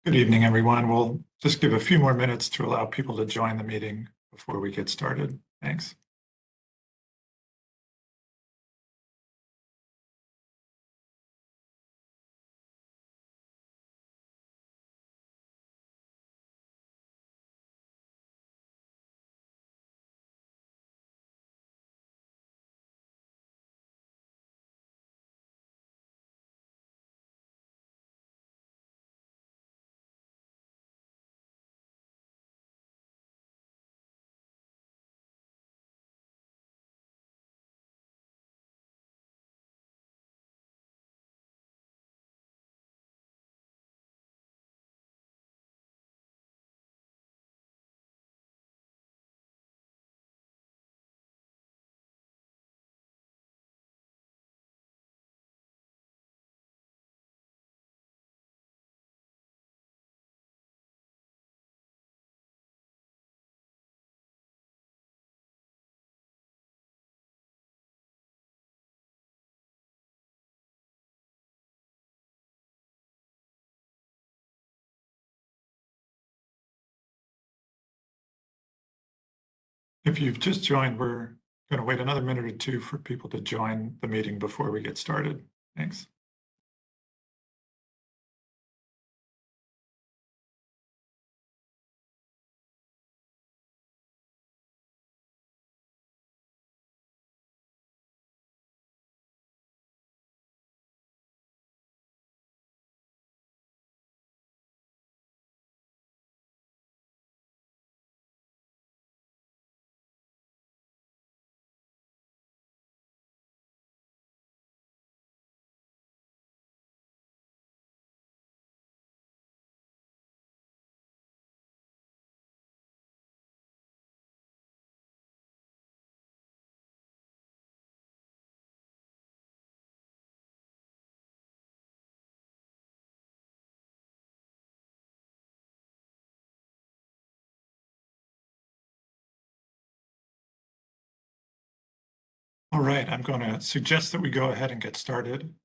Good evening, everyone. We'll just give a few more minutes to allow people to join the meeting before we get started. Thanks. If you've just joined, we're going to wait another minute or two for people to join the meeting before we get started. Thanks. All right, I'm going to suggest that we go ahead and get started.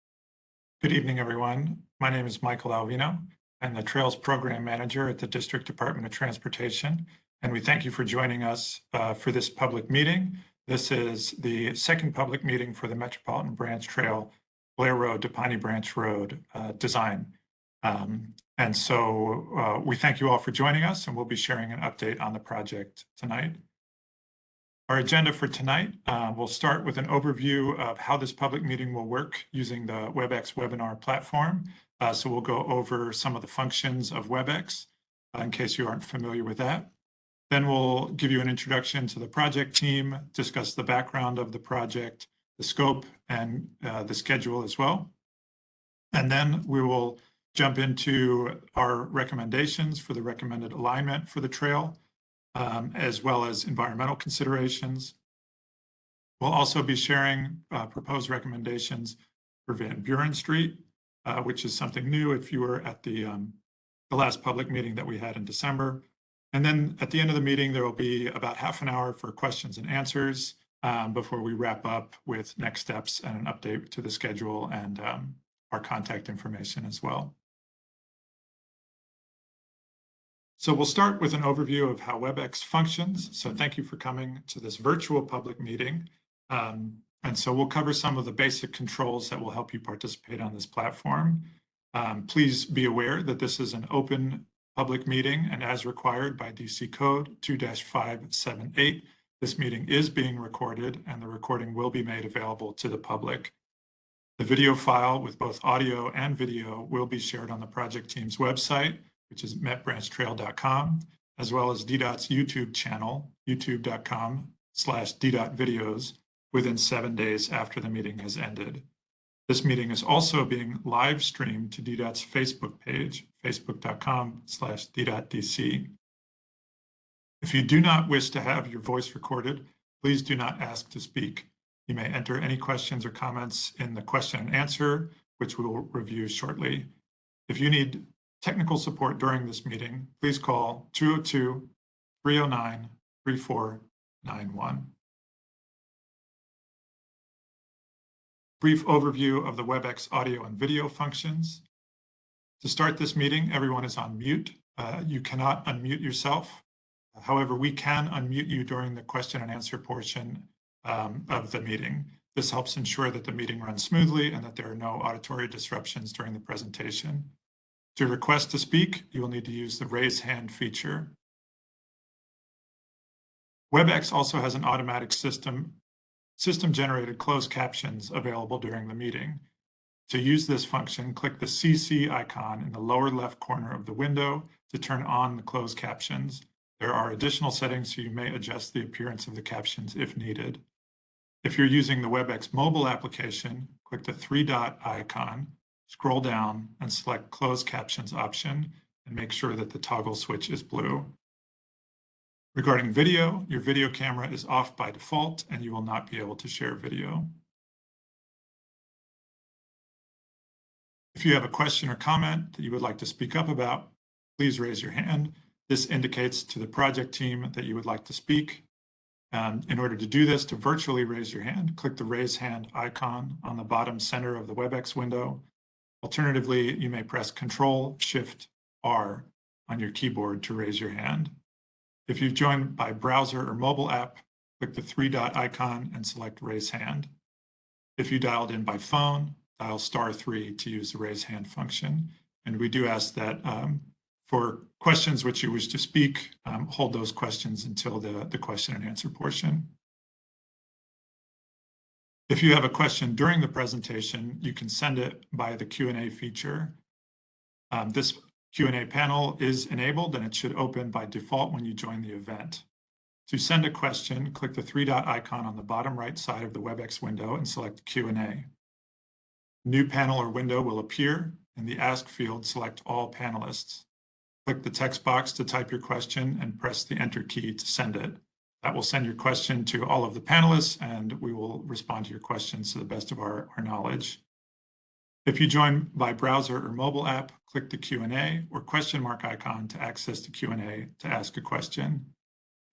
Good evening, everyone. My name is Michael Alvino. I'm the Trails Program Manager at the District Department of Transportation, and we thank you for joining us for this public meeting. This is the second public meeting for the Metropolitan Branch Trail, Blair Road to Piney Branch Road design. And so we thank you all for joining us, and we'll be sharing an update on the project tonight. Our agenda for tonight, we'll start with an overview of how this public meeting will work using the WebEx webinar platform. So we'll go over some of the functions of WebEx in case you aren't familiar with that. Then we'll give you an introduction to the project team, discuss the background of the project, the scope, and the schedule as well. And then we will jump into our recommendations for the recommended alignment for the trail, as well as environmental considerations. We'll also be sharing proposed recommendations for Van Buren Street, which is something new if you were at the last public meeting that we had in December. And then at the end of the meeting, there will be about half an hour for questions and answers before we wrap up with next steps and an update to the schedule and our contact information as well. So we'll start with an overview of how WebEx functions. So thank you for coming to this virtual public meeting. And so we'll cover some of the basic controls that will help you participate on this platform. Please be aware that this is an open public meeting, and as required by DC Code 2-578, this meeting is being recorded and the recording will be made available to the public. The video file with both audio and video will be shared on the project team's website, which is metbranchtrail.com, as well as DDOT's YouTube channel, youtube.com/DDOT-videos, within 7 days after the meeting has ended. This meeting is also being live streamed to DDOT's Facebook page, facebook.com/DDOTDC. If you do not wish to have your voice recorded, please do not ask to speak. You may enter any questions or comments in the question and answer, which we will review shortly. If you need technical support during this meeting, please call 202-309-3491. Brief overview of the WebEx audio and video functions. To start this meeting, everyone is on mute. You cannot unmute yourself. However, we can unmute you during the question and answer portion of the meeting. This helps ensure that the meeting runs smoothly and that there are no auditory disruptions during the presentation. To request to speak, you will need to use the raise hand feature. WebEx also has an automatic system-generated closed captions available during the meeting. To use this function, click the CC icon in the lower left corner of the window to turn on the closed captions. There are additional settings, so you may adjust the appearance of the captions if needed. If you're using the WebEx mobile application, click the three-dot icon, scroll down, and select Closed Captions option, and make sure that the toggle switch is blue. Regarding video, your video camera is off by default, and you will not be able to share video. If you have a question or comment that you would like to speak up about, please raise your hand. This indicates to the project team that you would like to speak. In order to do this, to virtually raise your hand, click the raise hand icon on the bottom center of the WebEx window. Alternatively, you may press Control-Shift-R on your keyboard to raise your hand. If you've joined by browser or mobile app, click the three-dot icon and select Raise Hand. If you dialed in by phone, dial *3 to use the raise hand function. And we do ask that for questions which you wish to speak, hold those questions until the question and answer portion. If you have a question during the presentation, you can send it by the Q&A feature. This Q&A panel is enabled and it should open by default when you join the event. To send a question, click the three-dot icon on the bottom right side of the WebEx window and select Q&A. New panel or window will appear. In the Ask field, select All Panelists. Click the text box to type your question and press the Enter key to send it. That will send your question to all of the panelists, and we will respond to your questions to the best of our knowledge. If you join by browser or mobile app, click the Q&A or question mark icon to access the Q&A to ask a question.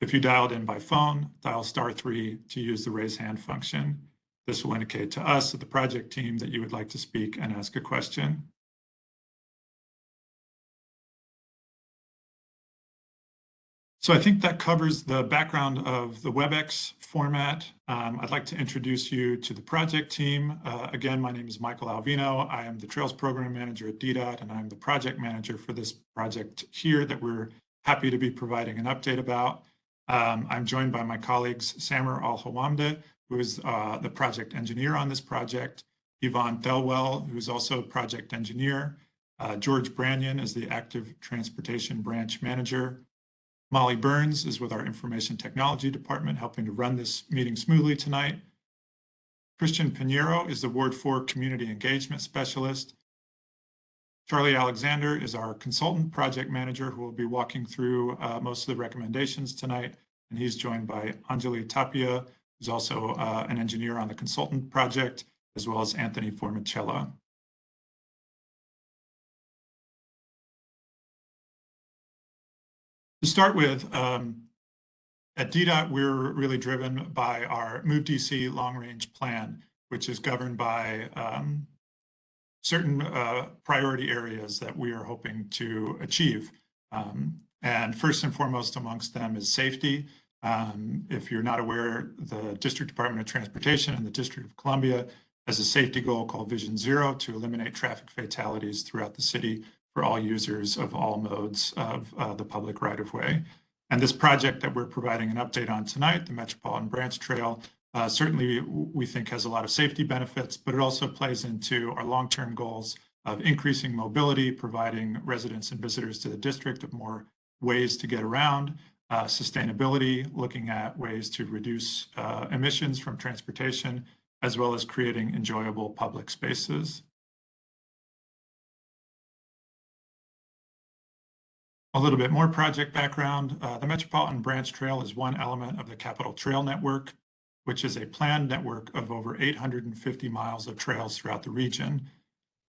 If you dialed in by phone, dial *3 to use the raise hand function. This will indicate to us, at the project team, that you would like to speak and ask a question. So I think that covers the background of the WebEx format. I'd like to introduce you to the project team. Again, my name is Michael Alvino. I am the Trails Program Manager at DDOT, and I'm the project manager for this project here that we're happy to be providing an update about. I'm joined by my colleagues, Samer Al-Hawamda, who is the project engineer on this project, Yvonne Thelwell, who is also project engineer, George Branyan is the active transportation branch manager, Molly Burns is with our information technology department, helping to run this meeting smoothly tonight. Christian Pinheiro is the Ward 4 community engagement specialist. Charlie Alexander is our consultant project manager who will be walking through most of the recommendations tonight. And he's joined by Anjali Tapia, who's also an engineer on the consultant project, as well as Anthony Formicella. To start with, at DDOT, we're really driven by our Move DC long-range plan, which is governed by certain priority areas that we are hoping to achieve. And first and foremost amongst them is safety. If you're not aware, the District Department of Transportation and the District of Columbia has a safety goal called Vision Zero to eliminate traffic fatalities throughout the city for all users of all modes of the public right-of-way. And this project that we're providing an update on tonight, the Metropolitan Branch Trail, certainly we think has a lot of safety benefits, but it also plays into our long-term goals of increasing mobility, providing residents and visitors to the district of more ways to get around, sustainability, looking at ways to reduce emissions from transportation, as well as creating enjoyable public spaces. A little bit more project background. The Metropolitan Branch Trail is one element of the Capital Trail Network, which is a planned network of over 850 miles of trails throughout the region.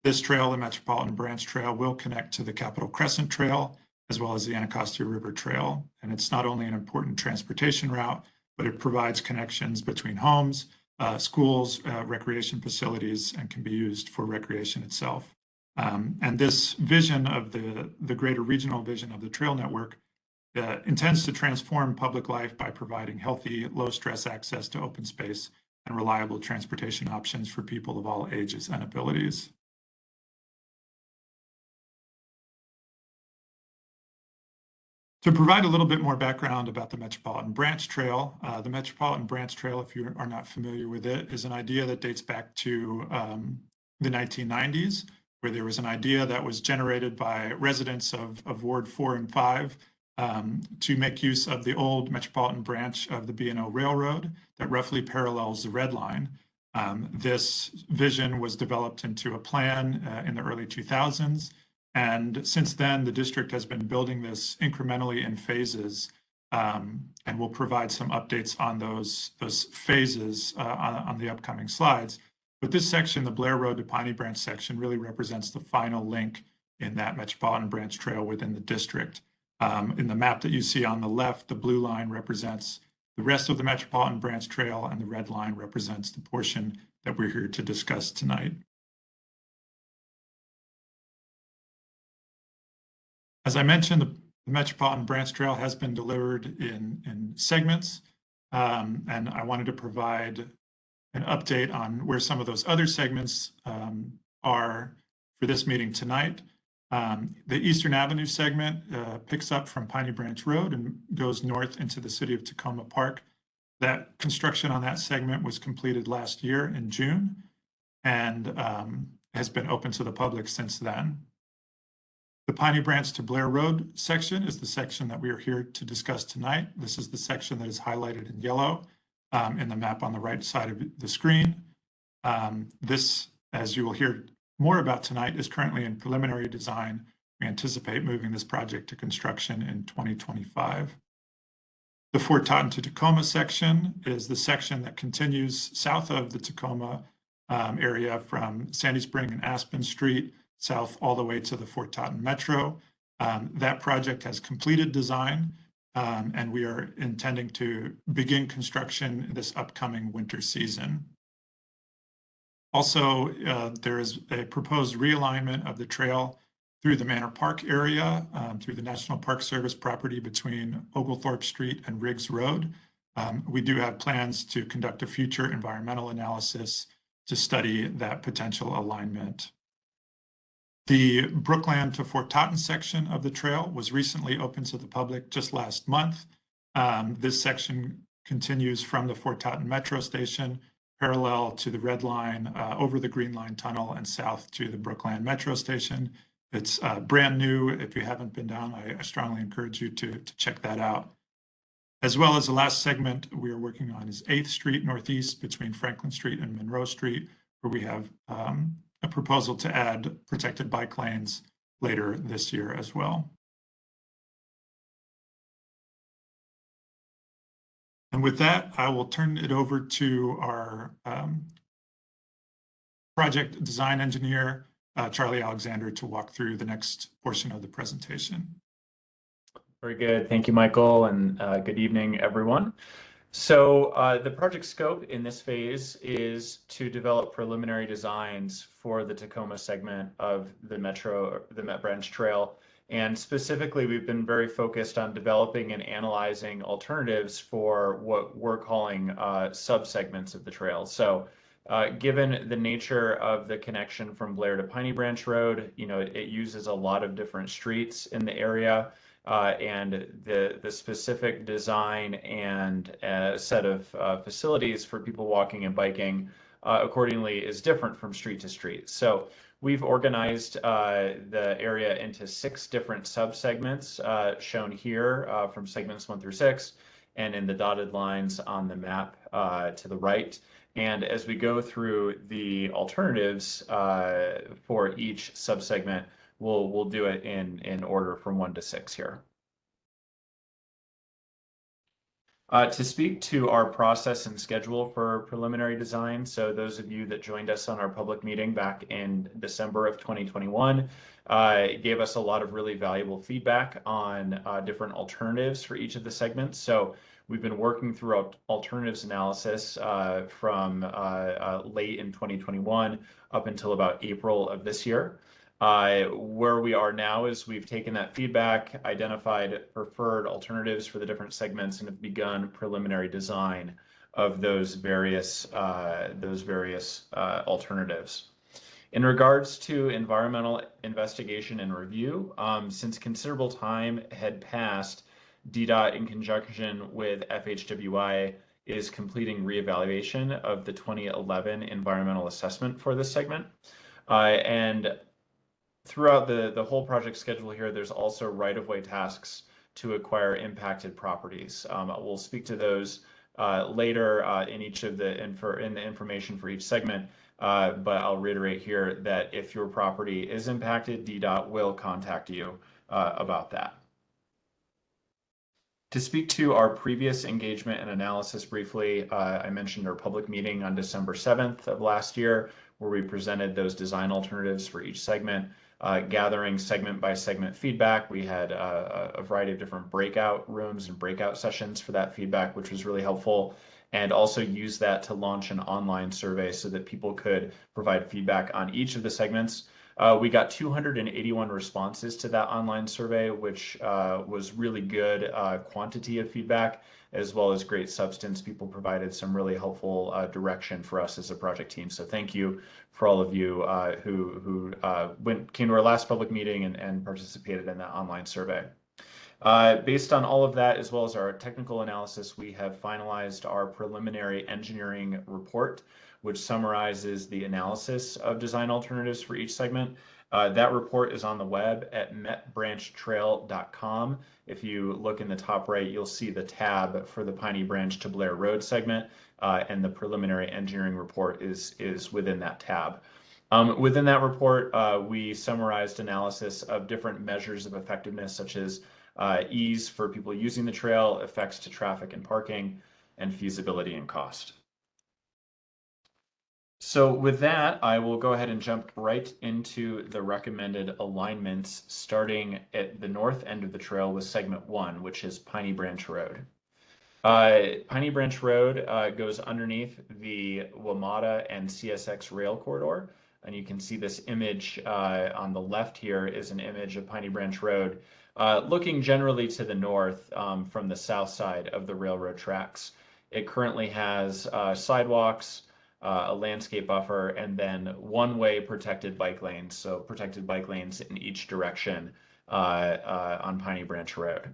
This trail, the Metropolitan Branch Trail, will connect to the Capitol Crescent Trail, as well as the Anacostia River Trail. And it's not only an important transportation route, but it provides connections between homes, schools, recreation facilities, and can be used for recreation itself. And this vision of the greater regional vision of the trail network intends to transform public life by providing healthy, low-stress access to open space and reliable transportation options for people of all ages and abilities. To provide a little bit more background about the Metropolitan Branch Trail, the Metropolitan Branch Trail, if you are not familiar with it, is an idea that dates back to the 1990s, where there was an idea that was generated by residents of Ward 4 and 5 to make use of the old Metropolitan branch of the B&O Railroad that roughly parallels the Red Line. This vision was developed into a plan in the early 2000s. And since then, the district has been building this incrementally in phases, and we'll provide some updates on those phases on the upcoming slides. But this section, the Blair Road to Piney Branch section, really represents the final link in that Metropolitan Branch Trail within the district. In the map that you see on the left, the blue line represents the rest of the Metropolitan Branch Trail, and the red line represents the portion that we're here to discuss tonight. As I mentioned, the Metropolitan Branch Trail has been delivered in segments, and I wanted to provide an update on where some of those other segments are for this meeting tonight. The Eastern Avenue segment picks up from Piney Branch Road and goes north into the city of Tacoma Park. That construction on that segment was completed last year in June and has been open to the public since then. The Piney Branch to Blair Road section is the section that we are here to discuss tonight. This is the section that is highlighted in yellow in the map on the right side of the screen. This, as you will hear more about tonight, is currently in preliminary design. We anticipate moving this project to construction in 2025. The Fort Totten to Tacoma section is the section that continues south of the Tacoma area from Sandy Spring and Aspen Street, south all the way to the Fort Totten Metro. That project has completed design, and we are intending to begin construction this upcoming winter season. Also, there is a proposed realignment of the trail through the Manor Park area, through the National Park Service property between Oglethorpe Street and Riggs Road. We do have plans to conduct a future environmental analysis to study that potential alignment. The Brookland to Fort Totten section of the trail was recently open to the public just last month. This section continues from the Fort Totten Metro Station, parallel to the Red Line, over the Green Line Tunnel and south to the Brookland Metro Station. It's brand new. If you haven't been down, I strongly encourage you to check that out. As well as the last segment we are working on is 8th Street Northeast between Franklin Street and Monroe Street, where we have a proposal to add protected bike lanes later this year as well. And with that, I will turn it over to our project design engineer, Charlie Alexander, to walk through the next portion of the presentation. Very good. Thank you, Michael, and good evening, everyone. So the project scope in this phase is to develop preliminary designs for the Tacoma segment of the Met Branch Trail. And specifically, we've been very focused on developing and analyzing alternatives for what we're calling subsegments of the trail. So given the nature of the connection from Blair to Piney Branch Road, it uses a lot of different streets in the area. And the specific design and set of facilities for people walking and biking accordingly is different from street to street. So we've organized the area into 6 different subsegments shown here from segments 1 through 6 and in the dotted lines on the map to the right. And as we go through the alternatives for each subsegment, we'll do it in order from 1 to 6 here. To speak to our process and schedule for preliminary design, so those of you that joined us on our public meeting back in December of 2021 gave us a lot of really valuable feedback on different alternatives for each of the segments. So we've been working through alternatives analysis from late in 2021 up until about April of this year. Where we are now is we've taken that feedback, identified preferred alternatives for the different segments, and have begun preliminary design of those various alternatives. In regards to environmental investigation and review, since considerable time had passed, DDOT in conjunction with FHWI is completing reevaluation of the 2011 environmental assessment for this segment. And throughout the whole project schedule here, there's also right-of-way tasks to acquire impacted properties. We'll speak to those later in each of the information for each segment, but I'll reiterate here that if your property is impacted, DDOT will contact you about that. To speak to our previous engagement and analysis briefly, I mentioned our public meeting on December 7th of last year, where we presented those design alternatives for each segment. Gathering segment by segment feedback. We had a variety of different breakout rooms and breakout sessions for that feedback, which was really helpful, and also use that to launch an online survey so that people could provide feedback on each of the segments. We got 281 responses to that online survey, which was really good quantity of feedback, as well as great substance. People provided some really helpful direction for us as a project team. So thank you for all of you who came to our last public meeting and participated in that online survey. Based on all of that, as well as our technical analysis, we have finalized our preliminary engineering report, which summarizes the analysis of design alternatives for each segment. That report is on the web at metbranchtrail.com. If you look in the top right, you'll see the tab for the Piney Branch to Blair Road segment, and the preliminary engineering report is within that tab. Within that report, we summarized analysis of different measures of effectiveness, such as ease for people using the trail, effects to traffic and parking, and feasibility and cost. So with that, I will go ahead and jump right into the recommended alignments, starting at the north end of the trail with segment 1, which is Piney Branch Road. Piney Branch Road goes underneath the WMATA and CSX rail corridor, and you can see this image on the left here is an image of Piney Branch Road looking generally to the north from the south side of the railroad tracks. It currently has sidewalks, a landscape buffer, and then one-way protected bike lanes, so protected bike lanes in each direction on Piney Branch Road.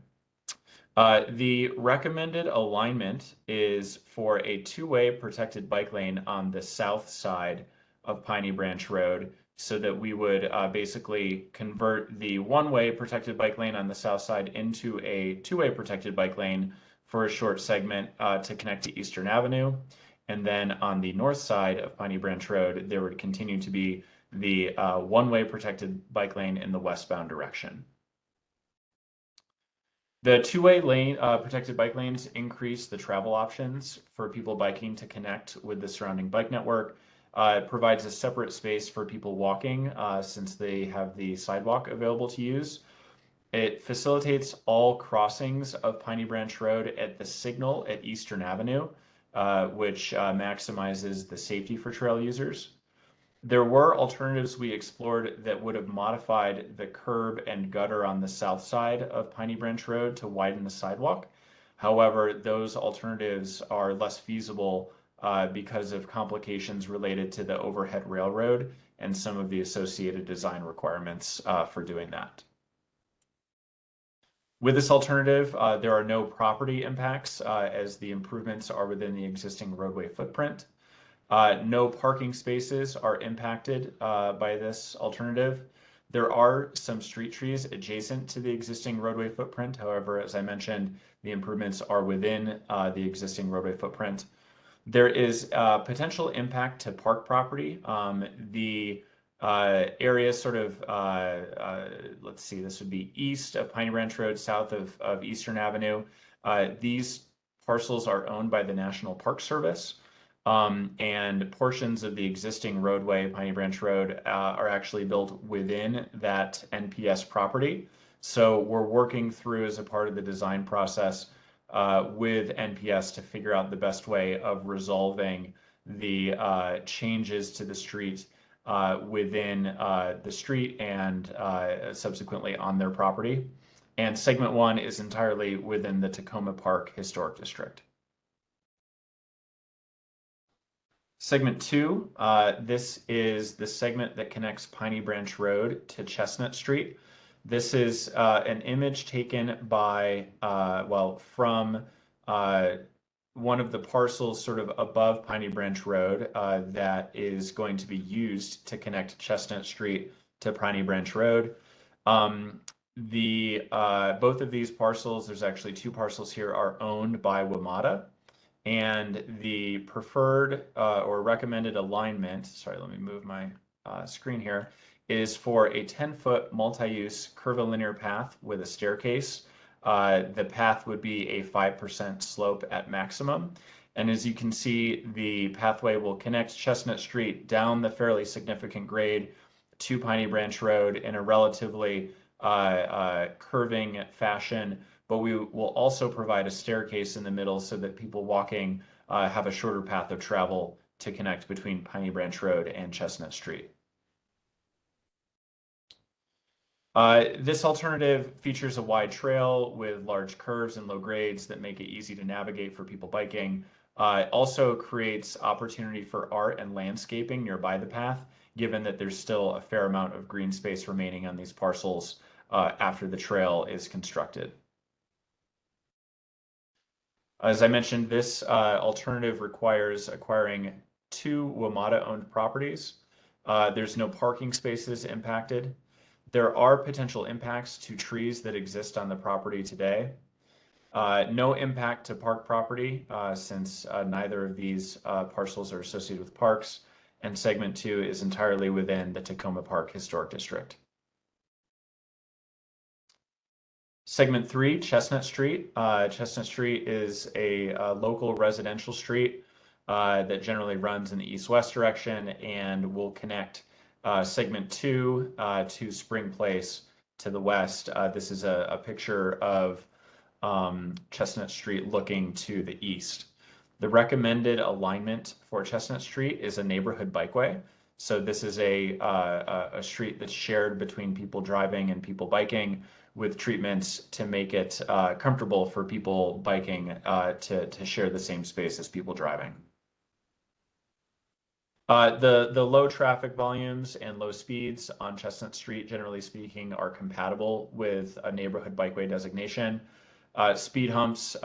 The recommended alignment is for a two-way protected bike lane on the south side of Piney Branch Road, so that we would basically convert the one-way protected bike lane on the south side into a two-way protected bike lane for a short segment to connect to Eastern Avenue. And then on the north side of Piney Branch Road, there would continue to be the one-way protected bike lane in the westbound direction. The two-way lane protected bike lanes increase the travel options for people biking to connect with the surrounding bike network. It provides a separate space for people walking since they have the sidewalk available to use. It facilitates all crossings of Piney Branch Road at the signal at Eastern Avenue, which maximizes the safety for trail users. There were alternatives we explored that would have modified the curb and gutter on the south side of Piney Branch Road to widen the sidewalk. However, those alternatives are less feasible because of complications related to the overhead railroad and some of the associated design requirements for doing that. With this alternative, there are no property impacts as the improvements are within the existing roadway footprint. No parking spaces are impacted by this alternative. There are some street trees adjacent to the existing roadway footprint. However, as I mentioned, the improvements are within the existing roadway footprint. There is potential impact to park property. The area sort of, let's see, this would be east of Piney Branch Road, south of Eastern Avenue. These parcels are owned by the National Park Service, and portions of the existing roadway, Piney Branch Road, are actually built within that NPS property. So we're working through as a part of the design process with NPS to figure out the best way of resolving the changes to the street within the street and subsequently on their property. And segment 1 is entirely within the Tacoma Park Historic District. Segment 2, this is the segment that connects Piney Branch Road to Chestnut Street. This is an image taken by, from one of the parcels sort of above Piney Branch Road that is going to be used to connect Chestnut Street to Piney Branch Road. Both of these parcels, there's actually 2 parcels here, are owned by WMATA. And the preferred or recommended alignment, sorry, let me move my screen here, is for a 10-foot multi-use curvilinear path with a staircase. The path would be a 5% slope at maximum. And as you can see, the pathway will connect Chestnut Street down the fairly significant grade to Piney Branch Road in a relatively curving fashion, but we will also provide a staircase in the middle so that people walking have a shorter path of travel to connect between Piney Branch Road and Chestnut Street. This alternative features a wide trail with large curves and low grades that make it easy to navigate for people biking. It also creates opportunity for art and landscaping nearby the path, given that there's still a fair amount of green space remaining on these parcels after the trail is constructed. As I mentioned, this alternative requires acquiring 2 WMATA-owned properties. There's no parking spaces impacted. There are potential impacts to trees that exist on the property today. No impact to park property since neither of these parcels are associated with parks, and segment 2 is entirely within the Tacoma Park Historic District. Segment 3, Chestnut Street. Chestnut Street is a local residential street that generally runs in the east-west direction and will connect segment 2 to Spring Place to the west. This is a picture of Chestnut Street looking to the east. The recommended alignment for Chestnut Street is a neighborhood bikeway. So this is a street that's shared between people driving and people biking, with treatments to make it comfortable for people biking to share the same space as people driving. The low traffic volumes and low speeds on Chestnut Street, generally speaking, are compatible with a neighborhood bikeway designation. Speed humps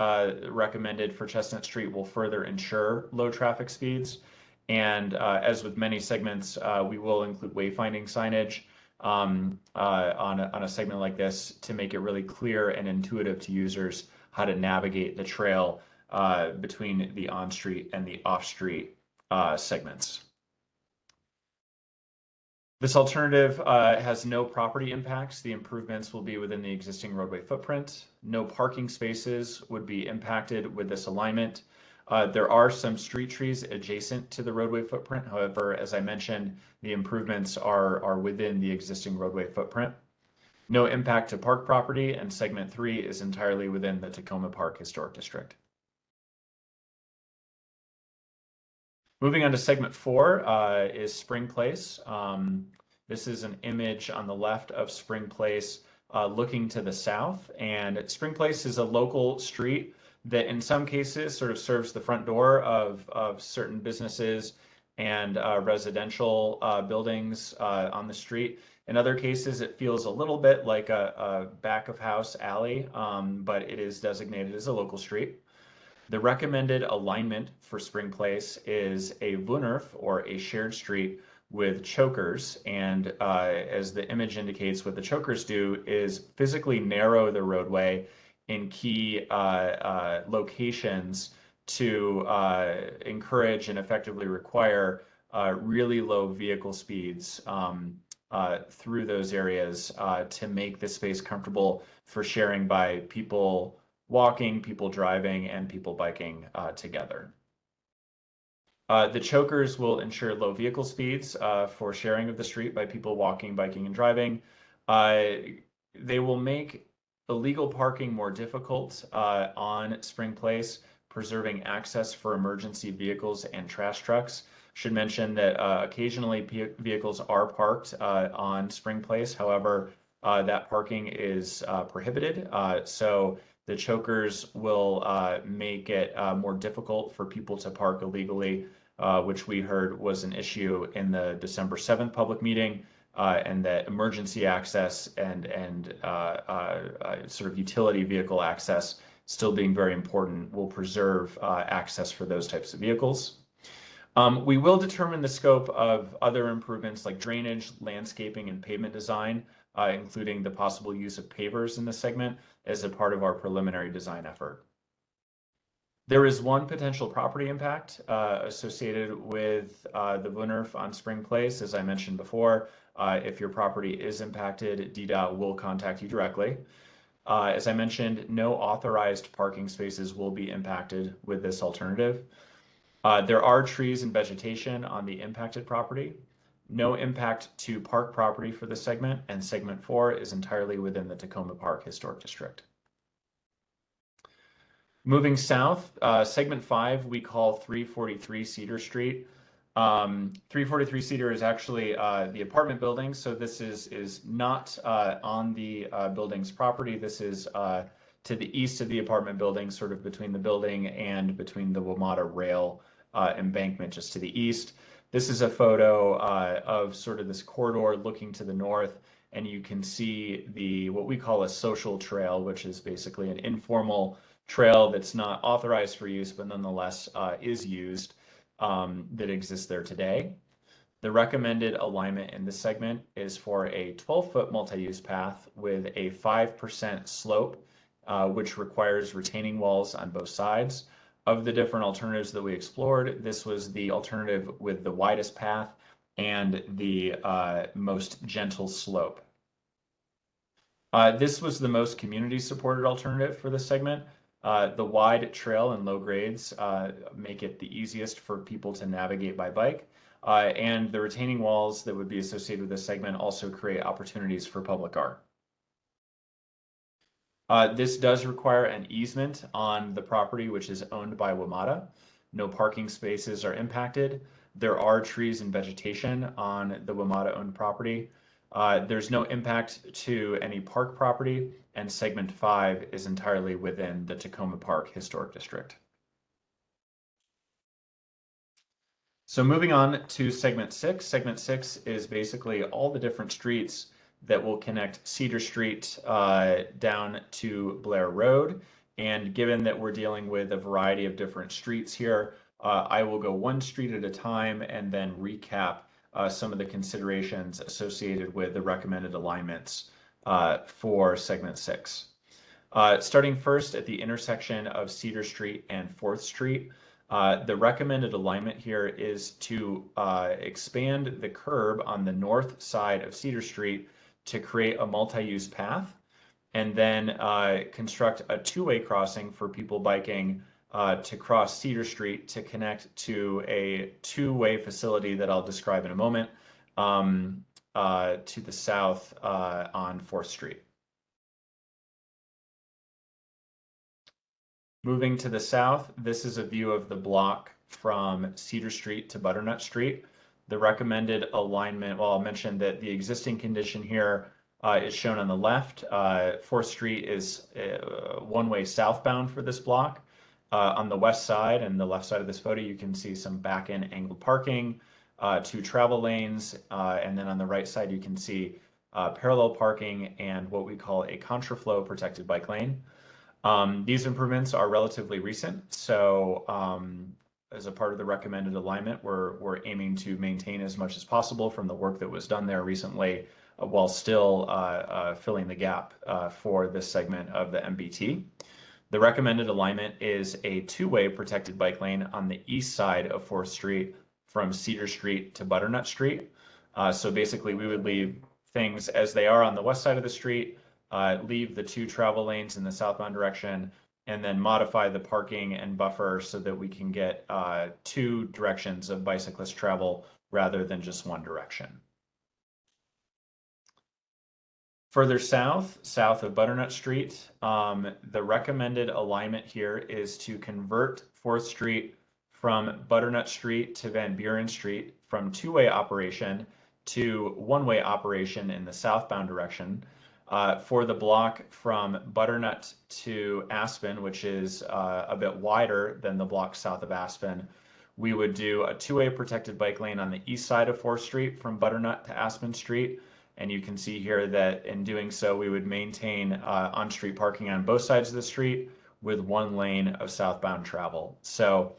recommended for Chestnut Street will further ensure low traffic speeds. And as with many segments, we will include wayfinding signage on a segment like this to make it really clear and intuitive to users how to navigate the trail between the on-street and the off-street segments. This alternative has no property impacts. The improvements will be within the existing roadway footprint. No parking spaces would be impacted with this alignment. There are some street trees adjacent to the roadway footprint. However, as I mentioned, the improvements are within the existing roadway footprint. No impact to park property, and segment 3 is entirely within the Tacoma Park Historic District. Moving on to segment 4 is Spring Place. This is an image on the left of Spring Place looking to the south, and Spring Place is a local street that in some cases sort of serves the front door of certain businesses and residential buildings on the street. In other cases, it feels a little bit like a back of house alley, but it is designated as a local street. The recommended alignment for Spring Place is a Wunnerf, or a shared street, with chokers. And as the image indicates, what the chokers do is physically narrow the roadway in key locations to encourage and effectively require really low vehicle speeds through those areas to make the space comfortable for sharing by people walking, people driving, and people biking together. The chokers will ensure low vehicle speeds for sharing of the street by people walking, biking, and driving. They will make illegal parking more difficult on Spring Place, preserving access for emergency vehicles and trash trucks. Should mention that occasionally vehicles are parked on Spring Place. However, that parking is prohibited. So the chokers will make it more difficult for people to park illegally, which we heard was an issue in the December 7th public meeting, and that emergency access and sort of utility vehicle access still being very important will preserve access for those types of vehicles. We will determine the scope of other improvements like drainage, landscaping, and pavement design, including the possible use of pavers in this segment as a part of our preliminary design effort. There is one potential property impact associated with the Wunnerf on Spring Place. As I mentioned before, if your property is impacted, DDOT will contact you directly. As I mentioned, no authorized parking spaces will be impacted with this alternative. There are trees and vegetation on the impacted property. No impact to park property for this segment, and segment 4 is entirely within the Tacoma Park Historic District. Moving south, segment 5 we call 343 Cedar Street. 343 Cedar is actually the apartment building, so this is not on the building's property. This is to the east of the apartment building, sort of between the building and between the WMATA rail embankment just to the east. This is a photo of sort of this corridor looking to the north, and you can see what we call a social trail, which is basically an informal trail that's not authorized for use, but nonetheless is used, that exists there today. The recommended alignment in this segment is for a 12-foot multi-use path with a 5% slope, which requires retaining walls on both sides. Of the different alternatives that we explored, this was the alternative with the widest path and the most gentle slope. This was the most community-supported alternative for this segment. The wide trail and low grades make it the easiest for people to navigate by bike, and the retaining walls that would be associated with this segment also create opportunities for public art. This does require an easement on the property, which is owned by WMATA. No parking spaces are impacted. There are trees and vegetation on the WMATA-owned property. There's no impact to any park property, and segment 5 is entirely within the Tacoma Park Historic District. So moving on to segment 6. Segment 6 is basically all the different streets that will connect Cedar Street down to Blair Road. And given that we're dealing with a variety of different streets here, I will go one street at a time and then recap some of the considerations associated with the recommended alignments for segment 6. Starting first at the intersection of Cedar Street and 4th Street, the recommended alignment here is to expand the curb on the north side of Cedar Street to create a multi-use path, and then construct a two-way crossing for people biking to cross Cedar Street to connect to a two-way facility that I'll describe in a moment to the south on 4th Street. Moving to the south, this is a view of the block from Cedar Street to Butternut Street. The recommended alignment, well, I'll mention that the existing condition here is shown on the left. 4th Street is one-way southbound for this block. On the west side and the left side of this photo, you can see some back-end angled parking, 2 travel lanes, and then on the right side, you can see parallel parking and what we call a Contraflow protected bike lane. These improvements are relatively recent, so as a part of the recommended alignment, we're aiming to maintain as much as possible from the work that was done there recently, while still filling the gap for this segment of the MBT. The recommended alignment is a two-way protected bike lane on the east side of 4th Street from Cedar Street to Butternut Street. So basically, we would leave things as they are on the west side of the street, leave the 2 travel lanes in the southbound direction, and then modify the parking and buffer so that we can get 2 directions of bicyclist travel rather than just one direction. Further south of Butternut Street, the recommended alignment here is to convert 4th Street from Butternut Street to Van Buren Street from two-way operation to one-way operation in the southbound direction. For the block from Butternut to Aspen, which is a bit wider than the block south of Aspen, we would do a two-way protected bike lane on the east side of 4th Street from Butternut to Aspen Street. And you can see here that in doing so, we would maintain on-street parking on both sides of the street with one lane of southbound travel. So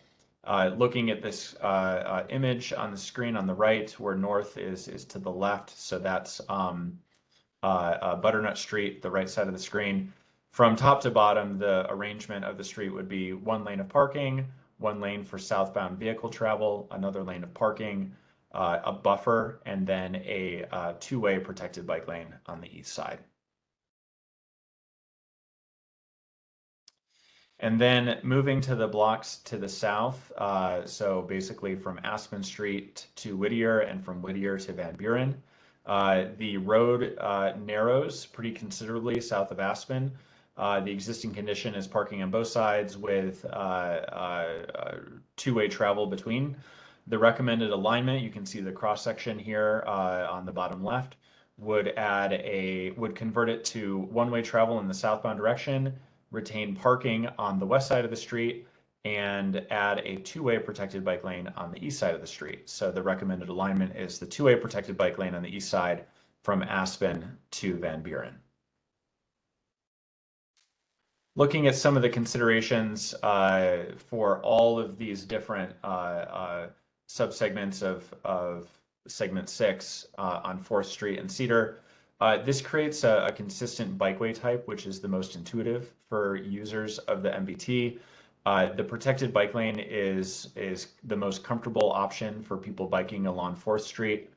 looking at this image on the screen on the right, where north is to the left, so that's Butternut Street, the right side of the screen. From top to bottom, the arrangement of the street would be one lane of parking, one lane for southbound vehicle travel, another lane of parking, a buffer, and then a two-way protected bike lane on the east side. And then moving to the blocks to the south, so basically from Aspen Street to Whittier and from Whittier to Van Buren, the road narrows pretty considerably south of Aspen. The existing condition is parking on both sides with two-way travel between. The recommended alignment, you can see the cross-section here on the bottom left, would convert it to one-way travel in the southbound direction, retain parking on the west side of the street, and add a two-way protected bike lane on the east side of the street. So the recommended alignment is the two-way protected bike lane on the east side from Aspen to Van Buren. Looking at some of the considerations for all of these different subsegments of segment 6 on 4th Street and Cedar, this creates a consistent bikeway type, which is the most intuitive for users of the MBT. The protected bike lane is the most comfortable option for people biking along 4th Street.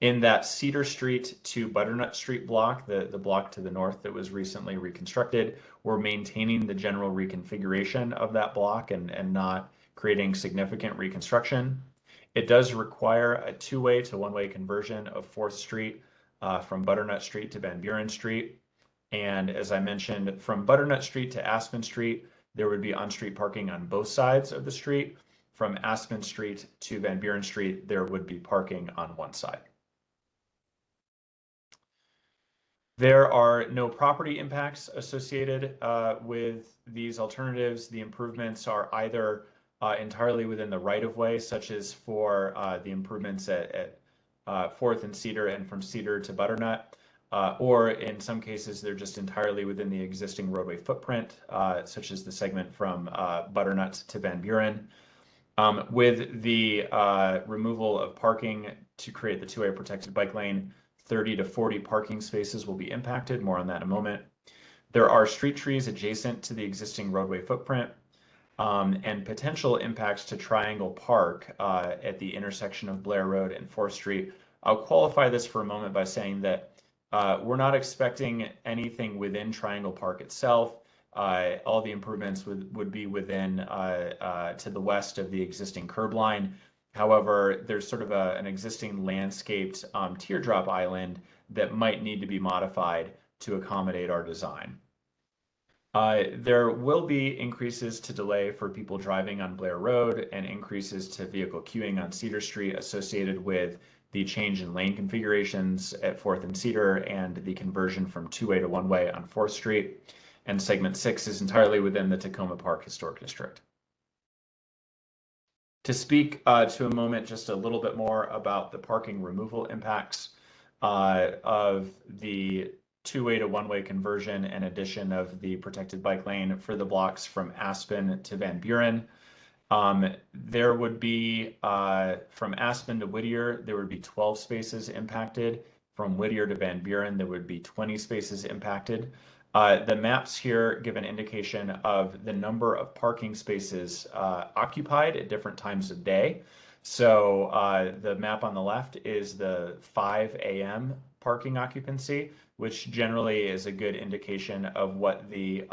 In that Cedar Street to Butternut Street block, the block to the north that was recently reconstructed, we're maintaining the general reconfiguration of that block and not creating significant reconstruction. It does require a two-way to one-way conversion of 4th Street from Butternut Street to Van Buren Street. And as I mentioned, from Butternut Street to Aspen Street, there would be on-street parking on both sides of the street. From Aspen Street to Van Buren Street, there would be parking on one side. There are no property impacts associated with these alternatives. The improvements are either entirely within the right-of-way, such as for the improvements at 4th and Cedar and from Cedar to Butternut, or in some cases, they're just entirely within the existing roadway footprint, such as the segment from Butternut to Van Buren. With the removal of parking to create the two-way protected bike lane, 30 to 40 parking spaces will be impacted. More on that in a moment. There are street trees adjacent to the existing roadway footprint and potential impacts to Triangle Park at the intersection of Blair Road and 4th Street. I'll qualify this for a moment by saying that we're not expecting anything within Triangle Park itself. All the improvements would be within to the west of the existing curb line. However, there's sort of an existing landscaped teardrop island that might need to be modified to accommodate our design. There will be increases to delay for people driving on Blair Road and increases to vehicle queuing on Cedar Street associated with the change in lane configurations at 4th and Cedar and the conversion from two-way to one-way on 4th Street. And segment 6 is entirely within the Tacoma Park Historic District. To speak to a moment just a little bit more about the parking removal impacts of the two-way to one-way conversion and addition of the protected bike lane for the blocks from Aspen to Van Buren. There would be, from Aspen to Whittier, there would be 12 spaces impacted. From Whittier to Van Buren, there would be 20 spaces impacted. The maps here give an indication of the number of parking spaces occupied at different times of day. So the map on the left is the 5 a.m. parking occupancy, which generally is a good indication of what the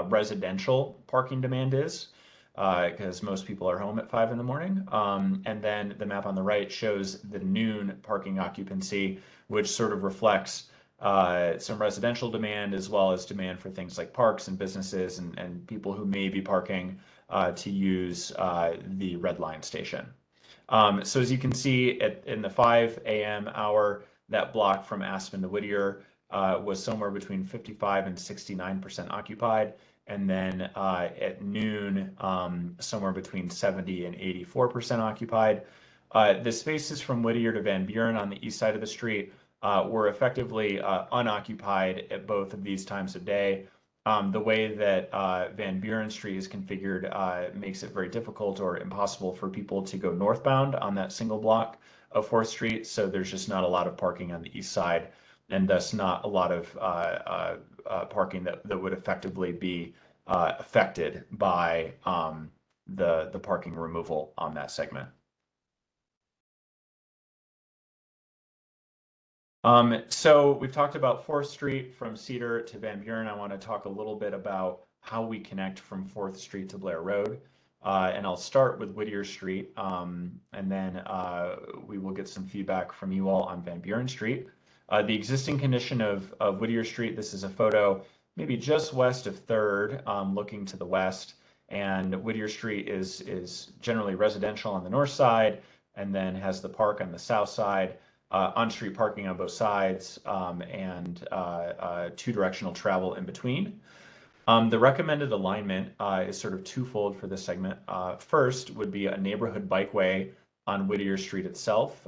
residential parking demand is, because most people are home at 5 in the morning. And then the map on the right shows the noon parking occupancy, which sort of reflects some residential demand as well as demand for things like parks and businesses and people who may be parking to use the Red Line station. So as you can see in the 5 a.m. hour, that block from Aspen to Whittier was somewhere between 55 and 69% occupied. And then at noon, somewhere between 70 and 84% occupied. The spaces from Whittier to Van Buren on the east side of the street were effectively unoccupied at both of these times of day. The way that Van Buren Street is configured makes it very difficult or impossible for people to go northbound on that single block of 4th Street. So there's just not a lot of parking on the east side, and thus not a lot of parking that would effectively be affected by the parking removal on that segment. So we've talked about 4th Street from Cedar to Van Buren. I want to talk a little bit about how we connect from 4th Street to Blair Road. And I'll start with Whittier Street, and then we will get some feedback from you all on Van Buren Street. The existing condition of Whittier Street, this is a photo maybe just west of 3rd, looking to the west. And Whittier Street is generally residential on the north side, and then has the park on the south side. On-street parking on both sides, and two-directional travel in between. The recommended alignment is sort of twofold for this segment. First would be a neighborhood bikeway on Whittier Street itself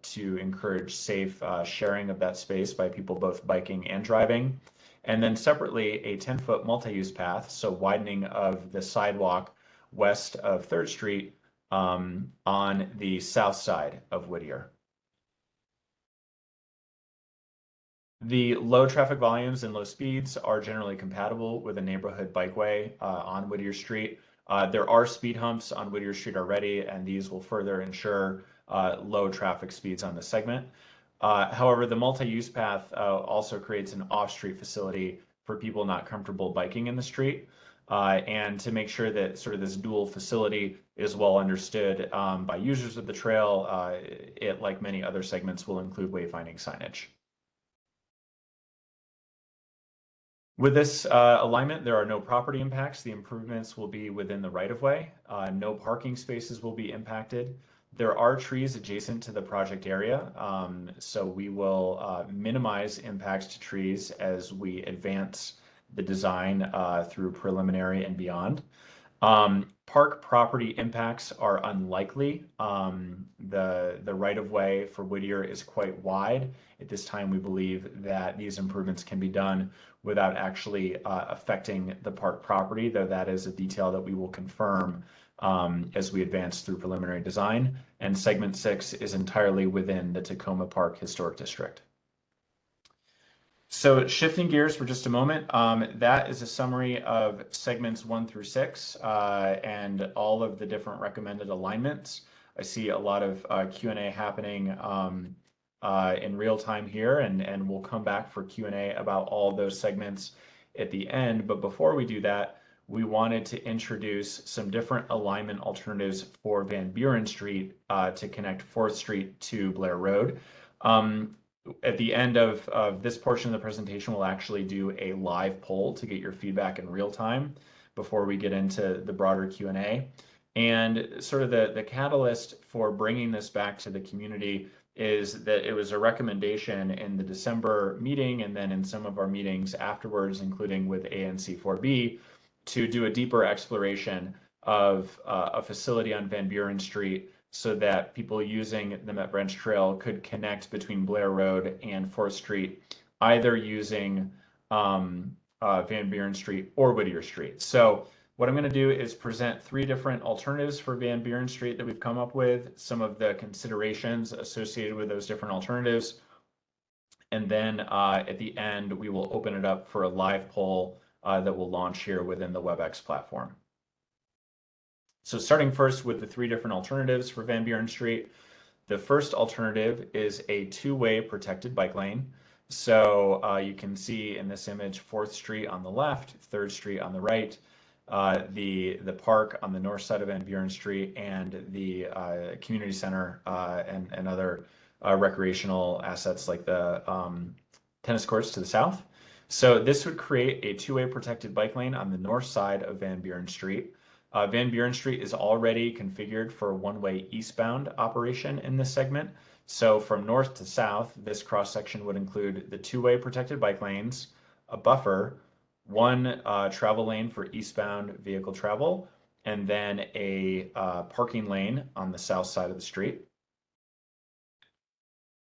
to encourage safe sharing of that space by people both biking and driving. And then separately, a 10-foot multi-use path, so widening of the sidewalk west of 3rd Street on the south side of Whittier. The low traffic volumes and low speeds are generally compatible with a neighborhood bikeway on Whittier Street. There are speed humps on Whittier Street already, and these will further ensure low traffic speeds on the segment. However, the multi-use path also creates an off-street facility for people not comfortable biking in the street. And to make sure that sort of this dual facility is well understood by users of the trail, it, like many other segments, will include wayfinding signage. With this alignment, there are no property impacts. The improvements will be within the right-of-way. No parking spaces will be impacted. There are trees adjacent to the project area, so we will minimize impacts to trees as we advance the design through preliminary and beyond. Park property impacts are unlikely. The right-of-way for Whittier is quite wide. At this time, we believe that these improvements can be done without actually affecting the park property, though that is a detail that we will confirm as we advance through preliminary design. And segment 6 is entirely within the Tacoma Park Historic District. So shifting gears for just a moment, that is a summary of segments 1 through 6 and all of the different recommended alignments. I see a lot of Q&A happening in real time here, and we'll come back for Q&A about all of those segments at the end. But before we do that, we wanted to introduce some different alignment alternatives for Van Buren Street to connect 4th Street to Blair Road. At the end of this portion of the presentation, we'll actually do a live poll to get your feedback in real time before we get into the broader Q&A. And sort of the catalyst for bringing this back to the community is that it was a recommendation in the December meeting and then in some of our meetings afterwards, including with ANC4B, to do a deeper exploration of a facility on Van Buren Street so that people using the Met Branch Trail could connect between Blair Road and 4th Street, either using Van Buren Street or Whittier Street. So what I'm going to do is present 3 different alternatives for Van Buren Street that we've come up with, some of the considerations associated with those different alternatives. And then at the end, we will open it up for a live poll that will launch here within the WebEx platform. So starting first with the 3 different alternatives for Van Buren Street. The first alternative is a 2-way protected bike lane. So you can see in this image 4th Street on the left, 3rd Street on the right, the park on the north side of Van Buren Street, and the community center and other recreational assets like the tennis courts to the south. So this would create a 2-way protected bike lane on the north side of Van Buren Street. Van Buren Street is already configured for one-way eastbound operation in this segment. So from north to south, this cross-section would include the two-way protected bike lanes, a buffer, one travel lane for eastbound vehicle travel, and then a parking lane on the south side of the street.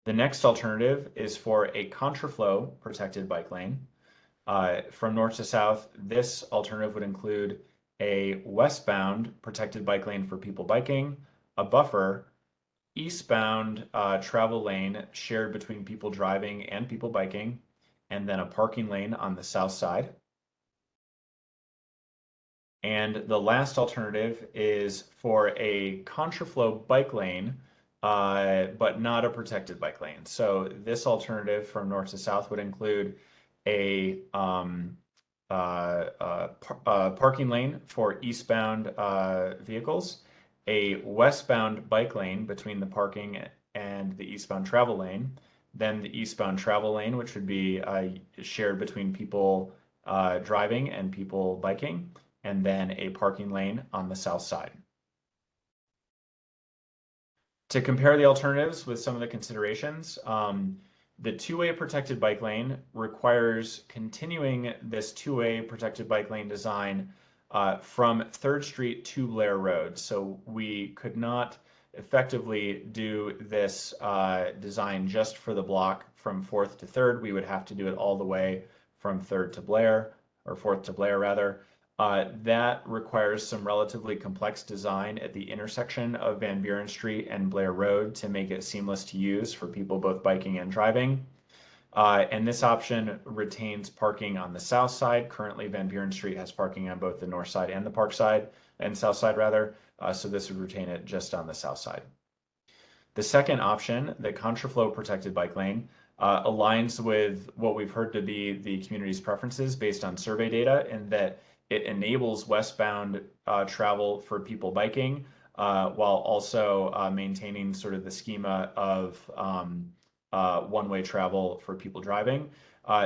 The next alternative is for a contraflow protected bike lane. From north to south, this alternative would include a westbound protected bike lane for people biking, a buffer, eastbound travel lane shared between people driving and people biking, and then a parking lane on the south side. And the last alternative is for a contraflow bike lane, but not a protected bike lane. So this alternative from north to south would include a parking lane for eastbound vehicles, a westbound bike lane between the parking and the eastbound travel lane, then the eastbound travel lane, which would be shared between people driving and people biking, and then a parking lane on the south side. To compare the alternatives with some of the considerations, the two-way protected bike lane requires continuing this two-way protected bike lane design from 3rd Street to Blair Road. So we could not effectively do this design just for the block from 4th to 3rd. We would have to do it all the way from 3rd to Blair, or 4th to Blair rather. That requires some relatively complex design at the intersection of Van Buren Street and Blair Road to make it seamless to use for people both biking and driving. And this option retains parking on the south side. Currently, Van Buren Street has parking on both the north side and the park side, and south side rather. So this would retain it just on the south side. The second option, the contraflow protected bike lane, aligns with what we've heard to be the community's preferences based on survey data, in that it enables westbound travel for people biking while also maintaining sort of the schema of one-way travel for people driving.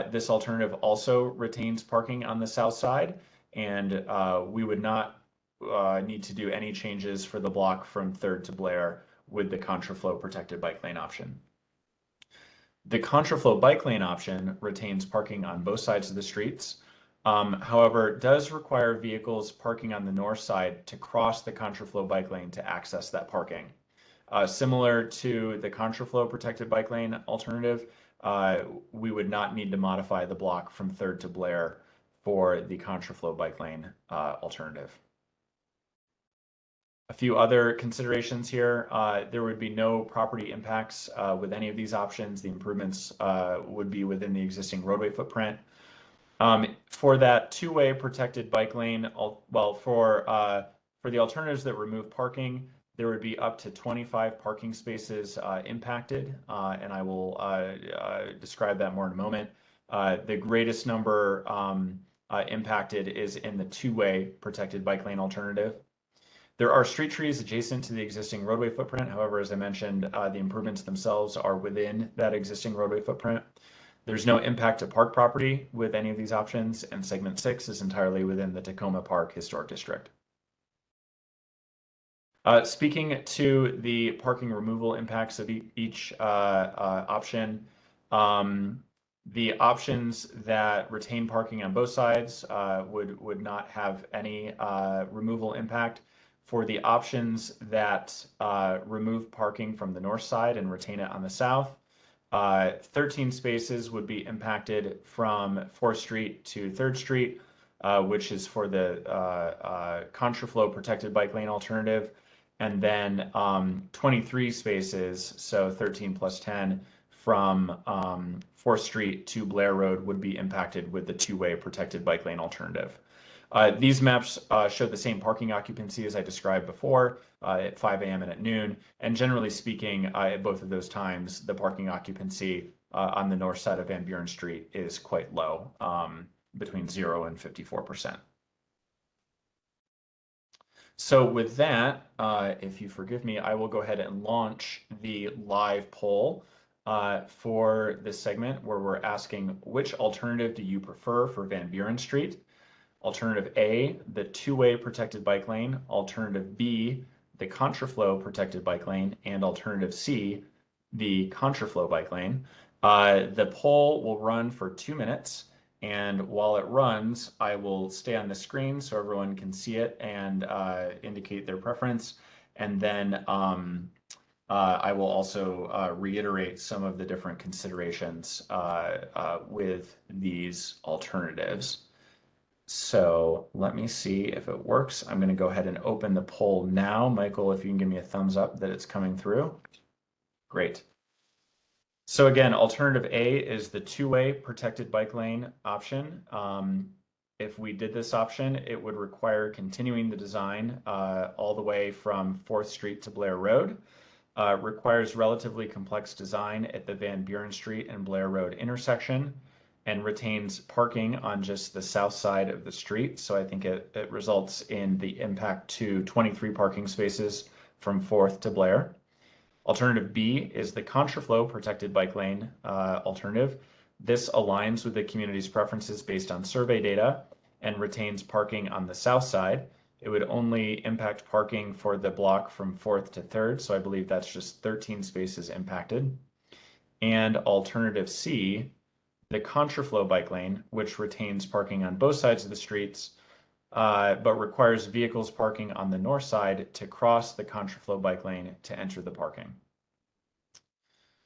This alternative also retains parking on the south side, and we would not need to do any changes for the block from 3rd to Blair with the contraflow protected bike lane option. The contraflow bike lane option retains parking on both sides of the streets. However, does require vehicles parking on the north side to cross the contraflow bike lane to access that parking. Similar to the contraflow protected bike lane alternative, we would not need to modify the block from 3rd to Blair for the contraflow bike lane alternative. A few other considerations here. There would be no property impacts with any of these options. The improvements would be within the existing roadway footprint. For that two-way protected bike lane, well, for the alternatives that remove parking, there would be up to 25 parking spaces impacted, and I will describe that more in a moment. The greatest number impacted is in the two-way protected bike lane alternative. There are street trees adjacent to the existing roadway footprint. However, as I mentioned, the improvements themselves are within that existing roadway footprint. There's no impact to park property with any of these options, and segment 6 is entirely within the Tacoma Park Historic District. Speaking to the parking removal impacts of each option, the options that retain parking on both sides would not have any removal impact. For the options that remove parking from the north side and retain it on the south, 13 spaces would be impacted from 4th Street to 3rd Street, which is for the contraflow protected bike lane alternative, and then 23 spaces, so 13 plus 10, from 4th Street to Blair Road would be impacted with the two-way protected bike lane alternative. These maps show the same parking occupancy as I described before at 5 a.m. and at noon. And generally speaking, at both of those times, the parking occupancy on the north side of Van Buren Street is quite low, between 0 and 54%. So with that, if you forgive me, I will go ahead and launch the live poll for this segment, where we're asking, which alternative do you prefer for Van Buren Street? Alternative A, the two-way protected bike lane. Alternative B, the Contraflow protected bike lane. And alternative C, the Contraflow bike lane. The poll will run for 2 minutes. And while it runs, I will stay on the screen so everyone can see it and indicate their preference. And then I will also reiterate some of the different considerations with these alternatives. So let me see if it works. I'm going to go ahead and open the poll now. Michael, if you can give me a thumbs up that it's coming through. Great. So again, alternative A is the two-way protected bike lane option. If we did this option, it would require continuing the design all the way from 4th Street to Blair Road. Requires relatively complex design at the Van Buren Street and Blair Road intersection, and retains parking on just the south side of the street. So I think it results in the impact to 23 parking spaces from 4th to Blair. Alternative B is the Contraflow protected bike lane alternative. This aligns with the community's preferences based on survey data and retains parking on the south side. It would only impact parking for the block from 4th to 3rd, so I believe that's just 13 spaces impacted. And alternative C, the Contraflow bike lane, which retains parking on both sides of the streets, but requires vehicles parking on the north side to cross the Contraflow bike lane to enter the parking.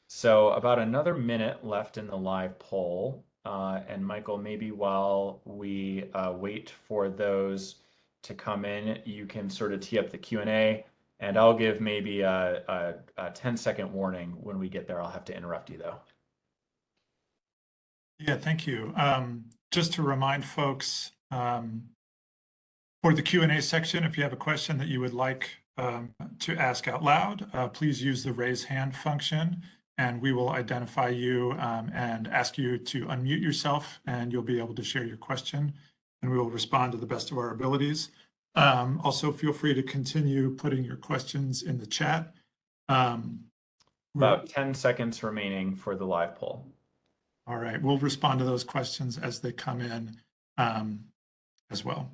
So about another minute left in the live poll. And Michael, maybe while we wait for those to come in, you can sort of tee up the Q&A, and I'll give maybe a 10-second warning when we get there. I'll have to interrupt you though. Yeah, thank you. Just to remind folks, for the Q&A section, if you have a question that you would like to ask out loud, please use the raise hand function, and we will identify you and ask you to unmute yourself, and you'll be able to share your question, and we will respond to the best of our abilities. Also, feel free to continue putting your questions in the chat. About 10 seconds remaining for the live poll. All right, we'll respond to those questions as they come in as well.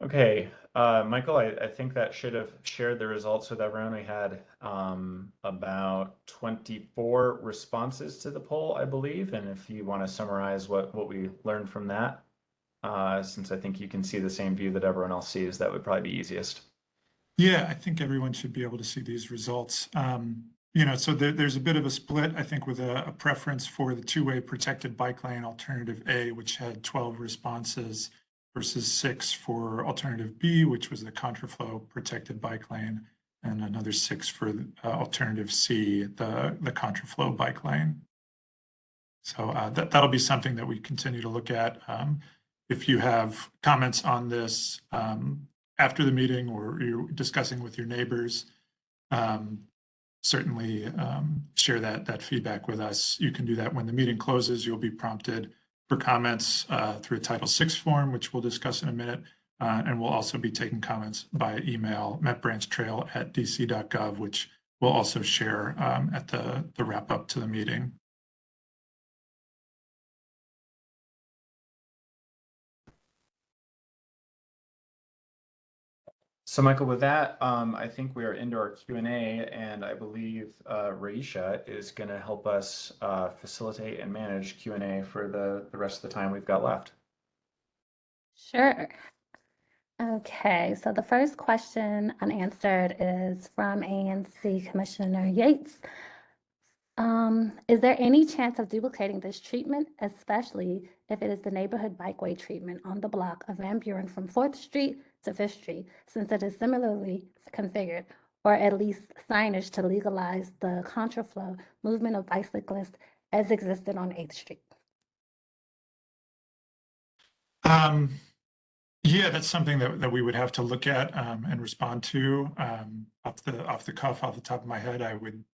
Okay, Michael, I think that should have shared the results with everyone. We had about 24 responses to the poll, I believe. And if you want to summarize what we learned from that, since I think you can see the same view that everyone else sees, that would probably be easiest. Yeah, I think everyone should be able to see these results. You know, so there's a bit of a split, I think, with a preference for the two-way protected bike lane alternative A, which had 12 responses, versus 6 for alternative B, which was the Contraflow protected bike lane, and another 6 for alternative C, the Contraflow bike lane. So that'll be something that we continue to look at. If you have comments on this after the meeting, or you're discussing with your neighbors, certainly share that feedback with us. You can do that when the meeting closes. You'll be prompted for comments through a Title VI form, which we'll discuss in a minute. And we'll also be taking comments by email, metbranchtrail@dc.gov, which we'll also share at the wrap up to the meeting. So Michael, with that, I think we are into our Q&A, and I believe Raisha is going to help us facilitate and manage Q&A for the rest of the time we've got left. Sure. Okay, so the first question unanswered is from ANC Commissioner Yates. Is there any chance of duplicating this treatment, especially if it is the neighborhood bikeway treatment on the block of Van Buren from 4th Street to 5th Street, since it is similarly configured, or at least signage to legalize the contraflow movement of bicyclists as existed on 8th Street? Yeah, that's something that we would have to look at and respond to. Off the cuff, off the top of my head, I would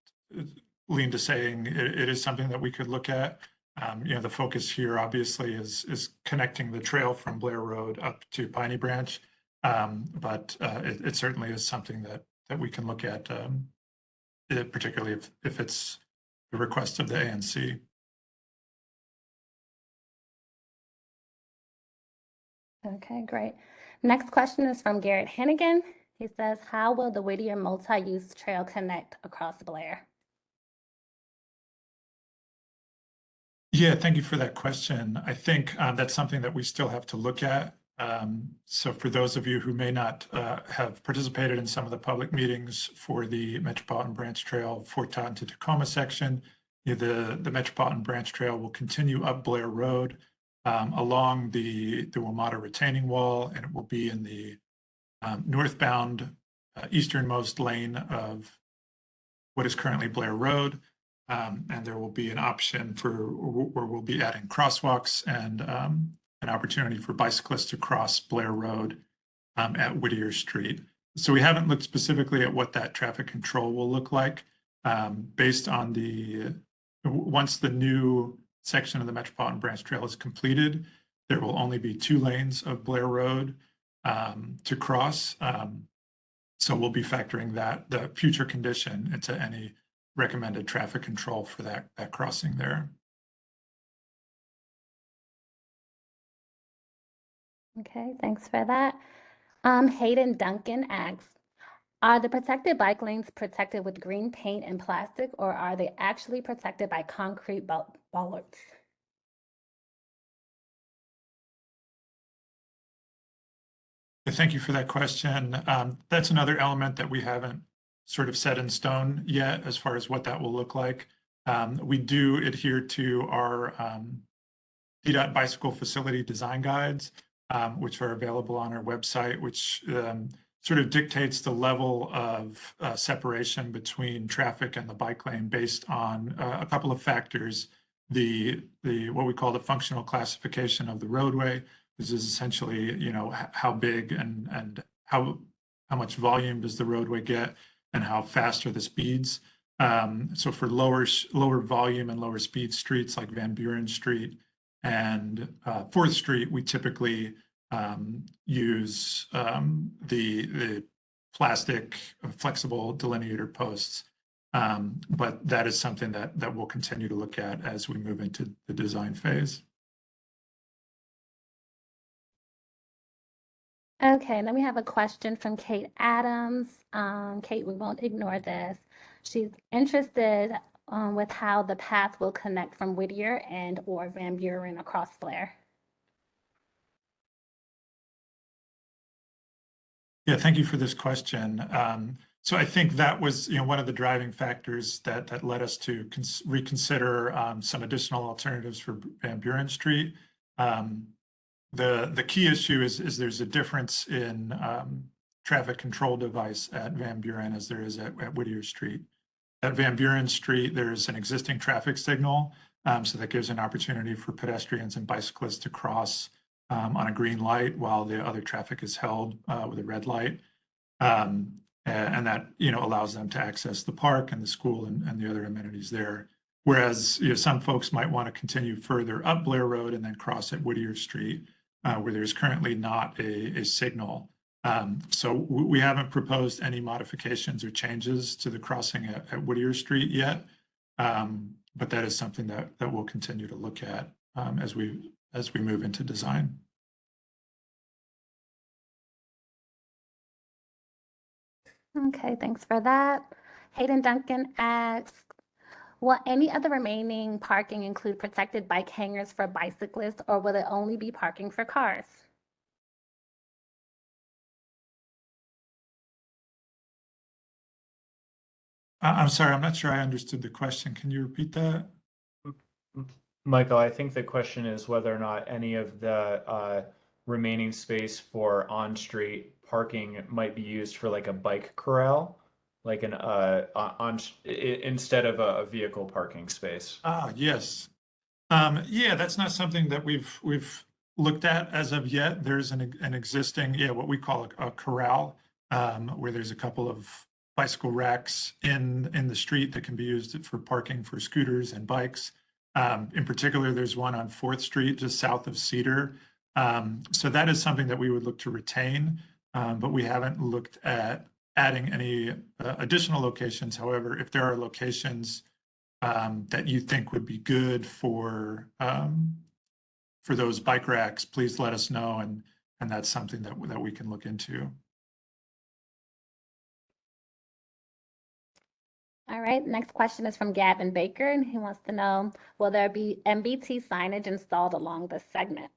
lean to saying it is something that we could look at. You know, the focus here obviously is connecting the trail from Blair Road up to Piney Branch, but it certainly is something that we can look at, particularly if it's the request of the ANC. Okay, great. Next question is from Garrett Hannigan. He says, how will the Whittier multi-use trail connect across Blair? Yeah, thank you for that question. I think that's something that we still have to look at. So for those of you who may not have participated in some of the public meetings for the Metropolitan Branch Trail Fort Totten to Tacoma section, the Metropolitan Branch Trail will continue up Blair Road along the WMATA retaining wall, and it will be in the northbound easternmost lane of what is currently Blair Road. And there will be an option where we'll be adding crosswalks and an opportunity for bicyclists to cross Blair Road at Whittier Street. So we haven't looked specifically at what that traffic control will look like based on once the new section of the Metropolitan Branch Trail is completed, there will only be 2 lanes of Blair Road to cross. So we'll be factoring the future condition into any recommended traffic control for that crossing there. Okay, thanks for that. Hayden Duncan asks, are the protected bike lanes protected with green paint and plastic, or are they actually protected by concrete bollards? Thank you for that question. That's another element that we haven't sort of set in stone yet as far as what that will look like. We do adhere to our DDOT bicycle facility design guides, which are available on our website, which sort of dictates the level of separation between traffic and the bike lane based on a couple of factors. What we call the functional classification of the roadway. This is essentially, how big and how much volume does the roadway get and how fast are the speeds. So for lower volume and lower speed streets like Van Buren Street and 4th Street, we typically use the plastic flexible delineator posts. But that is something that we'll continue to look at as we move into the design phase. Okay, then we have a question from Kate Adams. Kate, we won't ignore this. She's interested with how the path will connect from Whittier or Van Buren across Blair. Yeah, thank you for this question. So I think that was one of the driving factors that led us to reconsider some additional alternatives for Van Buren Street. The key issue is there's a difference in traffic control device at Van Buren as there is at Whittier Street. At Van Buren Street, there's an existing traffic signal, so that gives an opportunity for pedestrians and bicyclists to cross on a green light while the other traffic is held with a red light. And that allows them to access the park and the school and the other amenities there. Whereas some folks might want to continue further up Blair Road and then cross at Whittier Street, where there's currently not a signal. So we haven't proposed any modifications or changes to the crossing at Whittier Street yet, but that is something that we'll continue to look at as we move into design. Okay, thanks for that. Hayden Duncan asks, will any of the remaining parking include protected bike hangers for bicyclists, or will it only be parking for cars? I'm sorry, I'm not sure I understood the question. Can you repeat that? Michael, I think the question is whether or not any of the remaining space for on-street parking might be used for like a bike corral, like instead of a vehicle parking space. Yes. Yeah, that's not something that we've looked at as of yet. There's an existing, what we call a corral, where there's a couple of bicycle racks in the street that can be used for parking for scooters and bikes. In particular, there's one on 4th Street, just south of Cedar. So that is something that we would look to retain, but we haven't looked at adding any additional locations. However, if there are locations that you think would be good for those bike racks, please let us know, and that's something that we can look into. All right, next question is from Gavin Baker, and he wants to know, will there be MBT signage installed along this segment?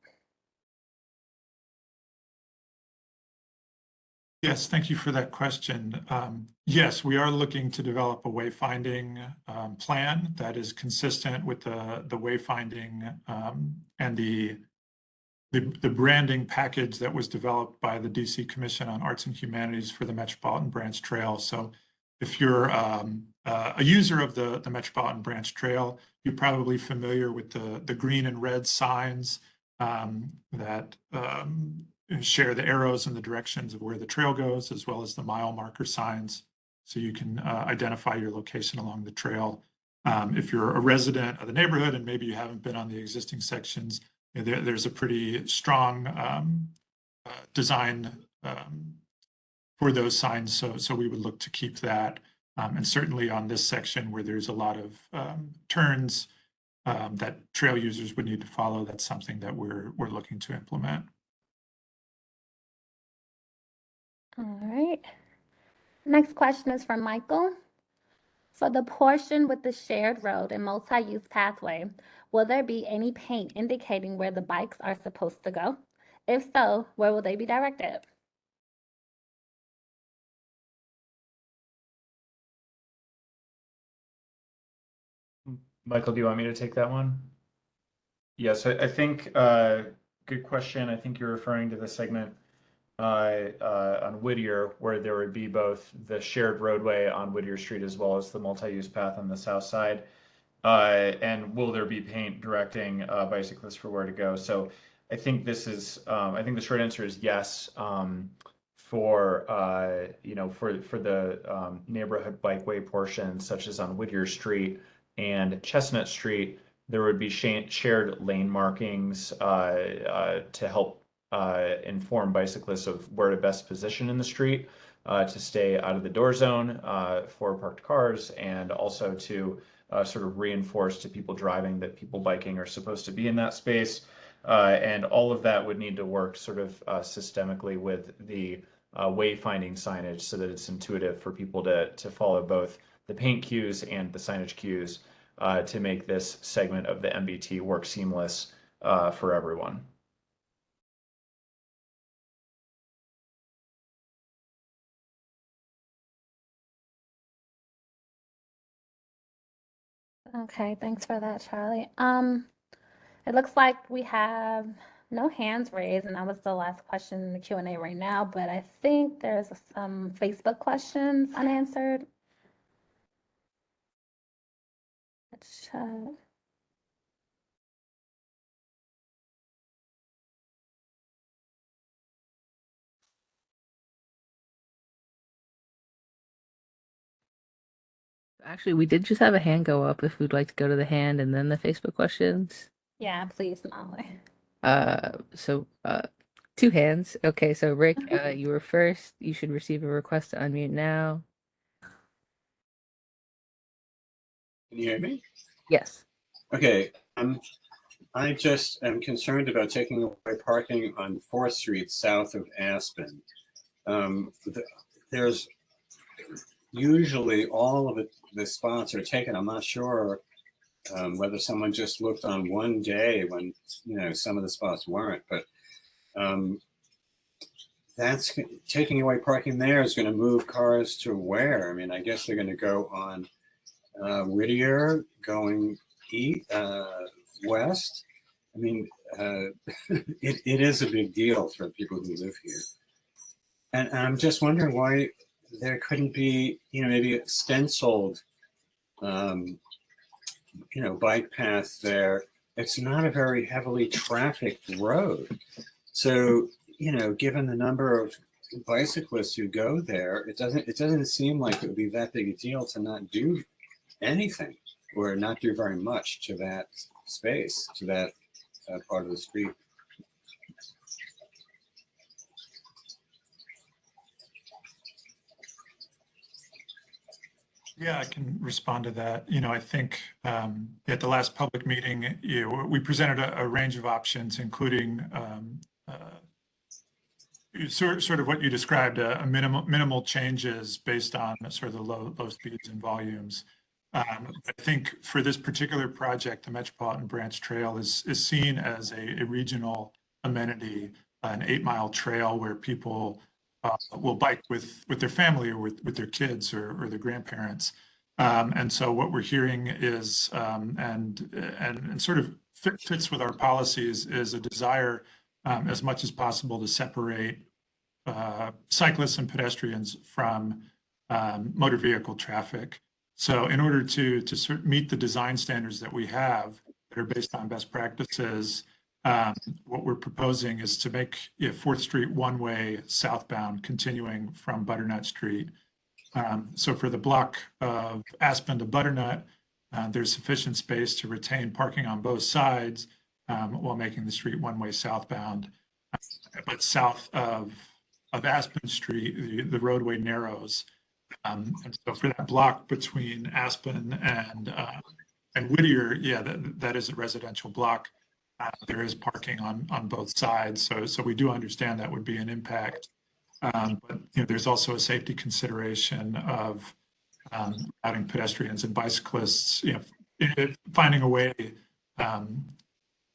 Yes, thank you for that question. Yes, we are looking to develop a wayfinding plan that is consistent with the wayfinding and the branding package that was developed by the DC Commission on Arts and Humanities for the Metropolitan Branch Trail. So if you're a user of the Metropolitan Branch Trail, you're probably familiar with the green and red signs that share the arrows and the directions of where the trail goes, as well as the mile marker signs, so you can identify your location along the trail. If you're a resident of the neighborhood and maybe you haven't been on the existing sections, there's a pretty strong design for those signs, so we would look to keep that. And certainly on this section where there's a lot of turns that trail users would need to follow, that's something that we're looking to implement. All right. Next question is from Michael. For the portion with the shared road and multi-use pathway, will there be any paint indicating where the bikes are supposed to go? If so, where will they be directed? Michael, do you want me to take that one? Yes, I think good question. I think you're referring to the segment on Whittier, where there would be both the shared roadway on Whittier Street as well as the multi-use path on the south side. And will there be paint directing bicyclists for where to go? So I think this is, I think the short answer is yes. For the neighborhood bikeway portions, such as on Whittier Street and Chestnut Street, there would be shared lane markings to help inform bicyclists of where to best position in the street to stay out of the door zone for parked cars, and also to sort of reinforce to people driving that people biking are supposed to be in that space. And all of that would need to work sort of systemically with the wayfinding signage, so that it's intuitive for people to follow both the paint cues and the signage cues to make this segment of the MBT work seamless for everyone. Okay, thanks for that, Charlie. It looks like we have no hands raised, and that was the last question in the Q&A right now, but I think there's some Facebook questions unanswered. Let's check. Actually, we did just have a hand go up if we'd like to go to the hand and then the Facebook questions. Yeah, please, Molly. So two hands. Okay, so Rick, you were first. You should receive a request to unmute now. Can you hear me? Yes. Okay. I just am concerned about taking away parking on 4th Street south of Aspen. There's usually all of the spots are taken. I'm not sure whether someone just looked on one day when some of the spots weren't, but that's taking away parking there is going to move cars to where? I mean, I guess they're going to go on Whittier going west. I mean, it is a big deal for people who live here. And I'm just wondering why there couldn't be, maybe a stenciled, bike path there. It's not a very heavily trafficked road. So, given the number of bicyclists who go there, it doesn't seem like it would be that big a deal to not do anything or not do very much to that space, to that part of the street. Yeah, I can respond to that. I think at the last public meeting, we presented a range of options, including sort of what you described, a minimal changes based on sort of the low speeds and volumes. I think for this particular project, the Metropolitan Branch Trail is seen as a regional amenity, an 8-mile trail where people will bike with their family or with their kids or their grandparents. And so what we're hearing is, and sort of fits with our policies, is a desire as much as possible to separate cyclists and pedestrians from motor vehicle traffic. So in order to sort of meet the design standards that we have that are based on best practices, what we're proposing is to make 4th Street one-way southbound, continuing from Butternut Street. So for the block of Aspen to Butternut, there's sufficient space to retain parking on both sides while making the street one-way southbound. But south of Aspen Street, the roadway narrows. And so for that block between Aspen and Whittier, yeah, that is a residential block. There is parking on both sides, so we do understand that would be an impact. But there's also a safety consideration of routing pedestrians and bicyclists. Finding a way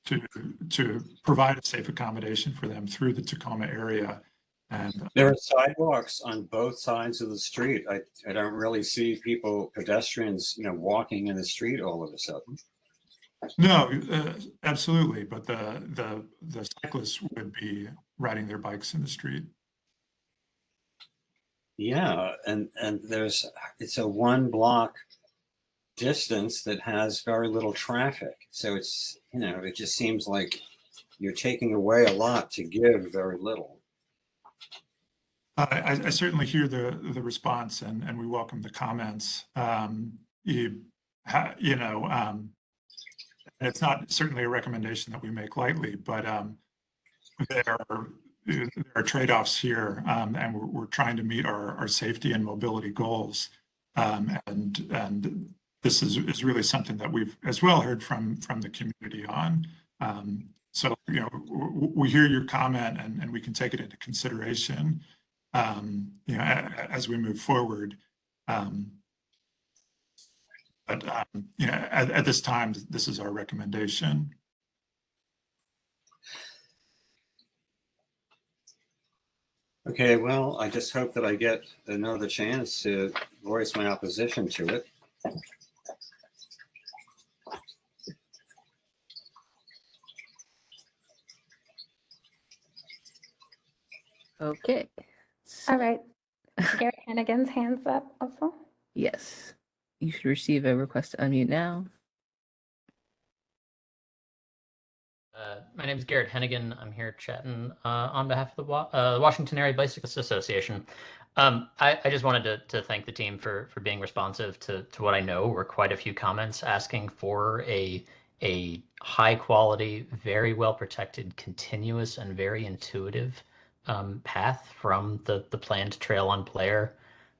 to provide a safe accommodation for them through the Tacoma area. And there are sidewalks on both sides of the street. I don't really see pedestrians, walking in the street all of a sudden. No, absolutely. But the cyclists would be riding their bikes in the street. Yeah, and it's a 1-block distance that has very little traffic. So it's, it just seems like you're taking away a lot to give very little. I certainly hear the response, and we welcome the comments. It's not certainly a recommendation that we make lightly, but there are trade-offs here, and we're trying to meet our safety and mobility goals. And this is really something that we've as well heard from the community on. So we hear your comment, and we can take it into consideration. As we move forward. But at this time, this is our recommendation. Okay, well, I just hope that I get another chance to voice my opposition to it. Okay. All right. Gary Hannigan's hands up also. Yes. You should receive a request to unmute now. My name is Garrett Hennigan. I'm here chatting on behalf of the Washington Area Bicyclists Association. I just wanted to thank the team for being responsive to what I know were quite a few comments asking for a high quality, very well protected, continuous, and very intuitive path from the planned trail on Blair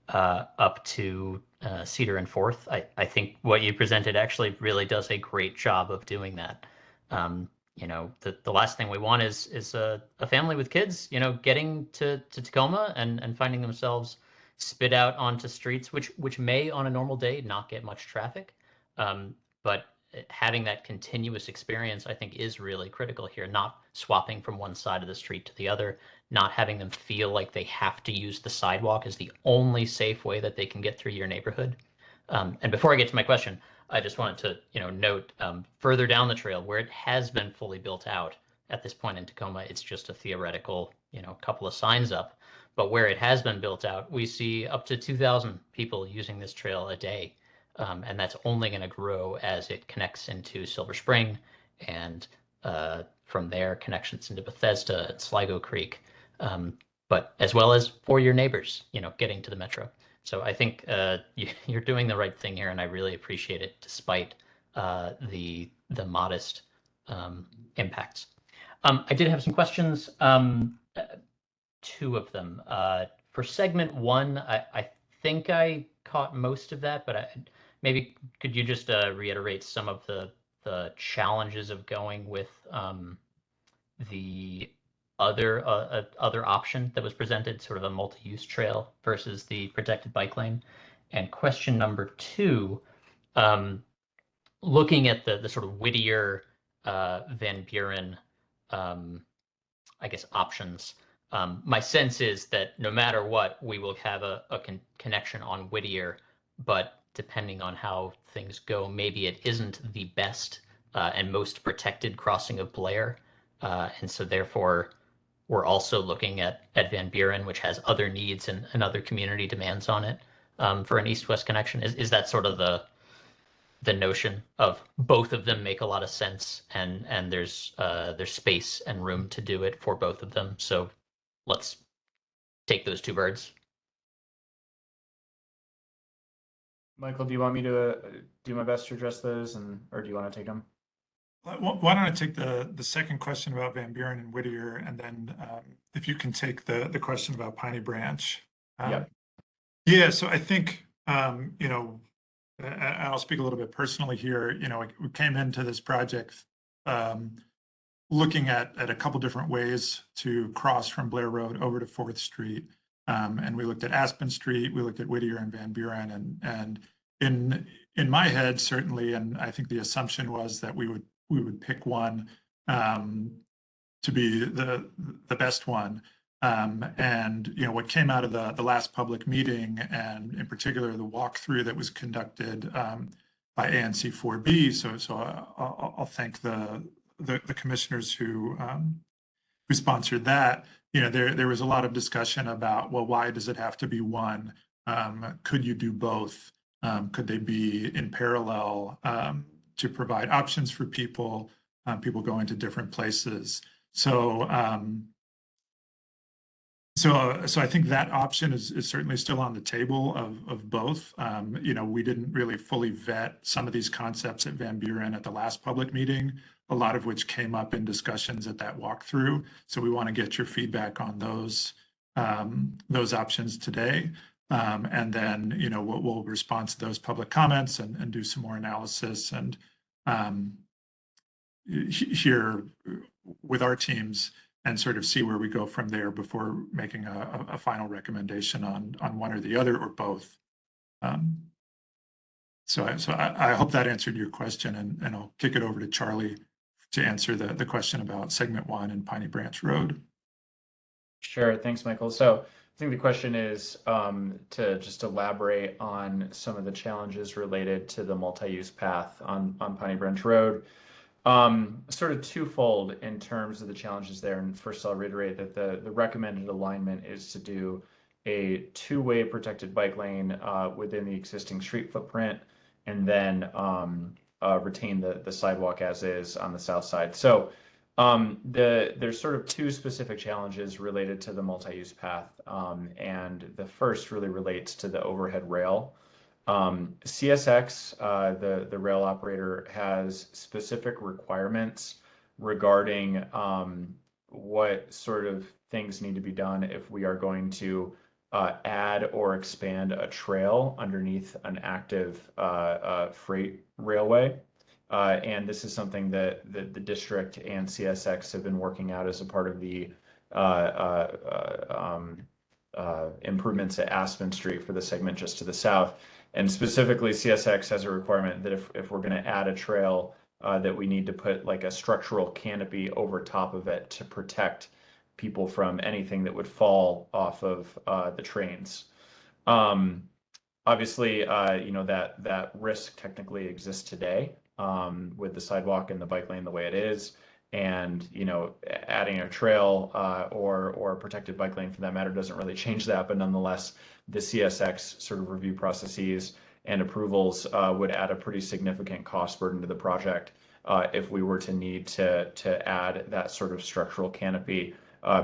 up to Cedar and 4th. I think what you presented actually really does a great job of doing that. The last thing we want is a family with kids, getting to Tacoma and finding themselves spit out onto streets, which may on a normal day not get much traffic. But having that continuous experience, I think, is really critical here, not swapping from one side of the street to the other, not having them feel like they have to use the sidewalk as the only safe way that they can get through your neighborhood. And before I get to my question, I just wanted to, note further down the trail where it has been fully built out at this point in Tacoma, it's just a theoretical, couple of signs up. But where it has been built out, we see up to 2,000 people using this trail a day. And that's only going to grow as it connects into Silver Spring and from there connections into Bethesda and Sligo Creek, but as well as for your neighbors, getting to the metro. So I think you're doing the right thing here, and I really appreciate it despite the modest impacts. I did have some questions, 2 of them. For segment 1, I think I caught most of that, but maybe could you just reiterate some of the challenges of going with the other option that was presented, sort of a multi-use trail versus the protected bike lane? And question number two, looking at the sort of Whittier Van Buren, I guess, options. My sense is that no matter what, we will have a connection on Whittier, but depending on how things go, maybe it isn't the best and most protected crossing of Blair. And so therefore, we're also looking at Van Buren, which has other needs and other community demands on it for an east-west connection. Is that sort of the notion of both of them make a lot of sense, and there's space and room to do it for both of them? So let's take those two birds. Michael, do you want me to do my best to address those, or do you want to take them? Why don't I take the second question about Van Buren and Whittier, and then if you can take the question about Piney Branch. Yep. Yeah, so I think, you know, I'll speak a little bit personally here. You know, we came into this project looking at a couple different ways to cross from Blair Road over to 4th Street. And we looked at Aspen Street, we looked at Whittier and Van Buren, and in my head, certainly, and I think the assumption was that we would pick one to be the best one. And you know, what came out of the last public meeting, and in particular the walkthrough that was conducted by ANC 4B. So I'll thank the commissioners who sponsored that. You know, there was a lot of discussion about, well, why does it have to be one? Could you do both? Could they be in parallel to provide options for people going to different places? So I think that option is certainly still on the table of both. You know, we didn't really fully vet some of these concepts at Van Buren at the last public meeting, a lot of which came up in discussions at that walkthrough. So we want to get your feedback on those options today. And then, you know, we'll respond to those public comments and do some more analysis and here with our teams and sort of see where we go from there before making a final recommendation on one or the other or both. So I hope that answered your question, and I'll kick it over to Charlie to answer the question about segment 1 and Piney Branch Road. Sure, thanks, Michael. So I think the question is to just elaborate on some of the challenges related to the multi-use path on Piney Branch Road. Sort of twofold in terms of the challenges there. And first, I'll reiterate that the recommended alignment is to do a two-way protected bike lane within the existing street footprint, and then retain the sidewalk as is on the south side. So there's sort of two specific challenges related to the multi-use path, and the first really relates to the overhead rail. CSX, the rail operator, has specific requirements regarding what sort of things need to be done if we are going to add or expand a trail underneath an active freight railway. And this is something that the district and CSX have been working out as a part of the improvements at Aspen Street for the segment just to the south. And specifically, CSX has a requirement that if we're going to add a trail, that we need to put like a structural canopy over top of it to protect people from anything that would fall off of the trains. Obviously, you know, that risk technically exists today with the sidewalk and the bike lane the way it is. And, you know, adding a trail or a protected bike lane for that matter doesn't really change that. But nonetheless, the CSX sort of review processes and approvals would add a pretty significant cost burden to the project if we were to need to add that sort of structural canopy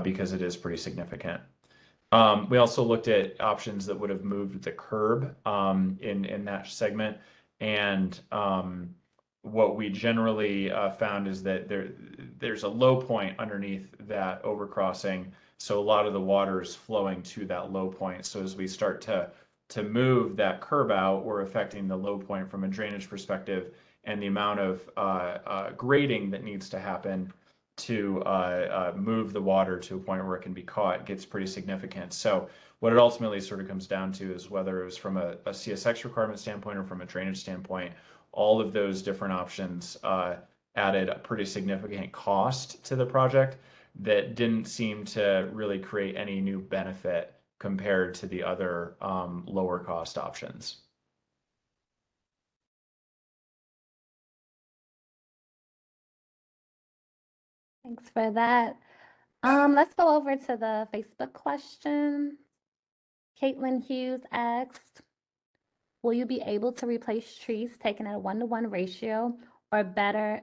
because it is pretty significant. We also looked at options that would have moved the curb in that segment. And what we generally found is that there's a low point underneath that overcrossing. So a lot of the water is flowing to that low point. So as we start to to move that curb out, we're affecting the low point from a drainage perspective, and the amount of grading that needs to happen to move the water to a point where it can be caught gets pretty significant. So what it ultimately sort of comes down to is whether it was from a CSX requirement standpoint or from a drainage standpoint, all of those different options added a pretty significant cost to the project that didn't seem to really create any new benefit compared to the other lower cost options. Thanks for that. Let's go over to the Facebook question. Caitlin Hughes asked, will you be able to replace trees taken at a 1-to-1 ratio, or better,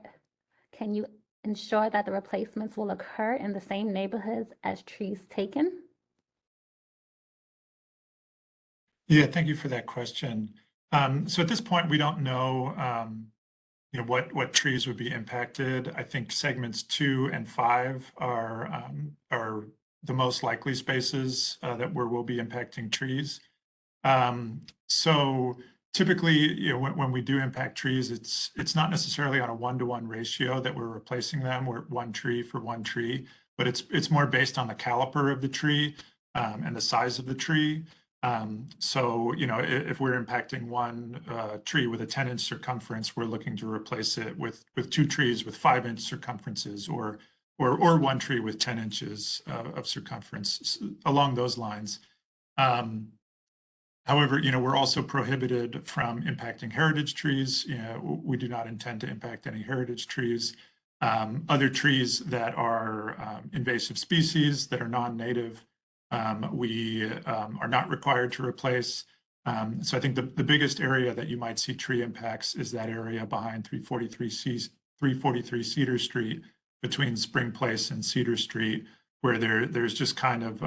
can you ensure that the replacements will occur in the same neighborhoods as trees taken? Yeah, thank you for that question. So at this point, we don't know, what trees would be impacted. I think segments 2 and 5 are the most likely spaces that where we'll be impacting trees. So typically, when we do impact trees, it's not necessarily on a 1-to-1 ratio that we're replacing them. We're 1 tree for 1 tree, but it's more based on the caliper of the tree and the size of the tree. So, if we're impacting 1 tree with a 10-inch circumference, we're looking to replace it with 2 trees with 5-inch circumferences, or 1 tree with 10 inches of circumference along those lines. However, we're also prohibited from impacting heritage trees. We do not intend to impact any heritage trees. Other trees that are invasive species that are non-native, we are not required to replace. So I think the biggest area that you might see tree impacts is that area behind 343 Cedar Street, between Spring Place and Cedar Street, where there's just kind of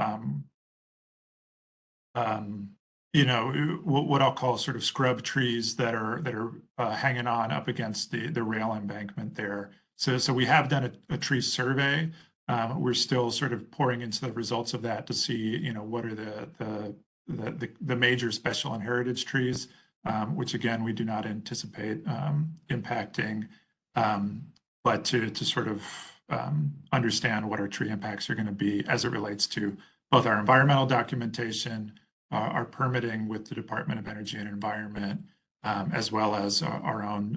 what I'll call sort of scrub trees that are hanging on up against the rail embankment there. So we have done a tree survey. We're still sort of pouring into the results of that to see, what are the major special and heritage trees, which again, we do not anticipate impacting, but to sort of understand what our tree impacts are going to be as it relates to both our environmental documentation, our permitting with the Department of Energy and Environment, as well as our own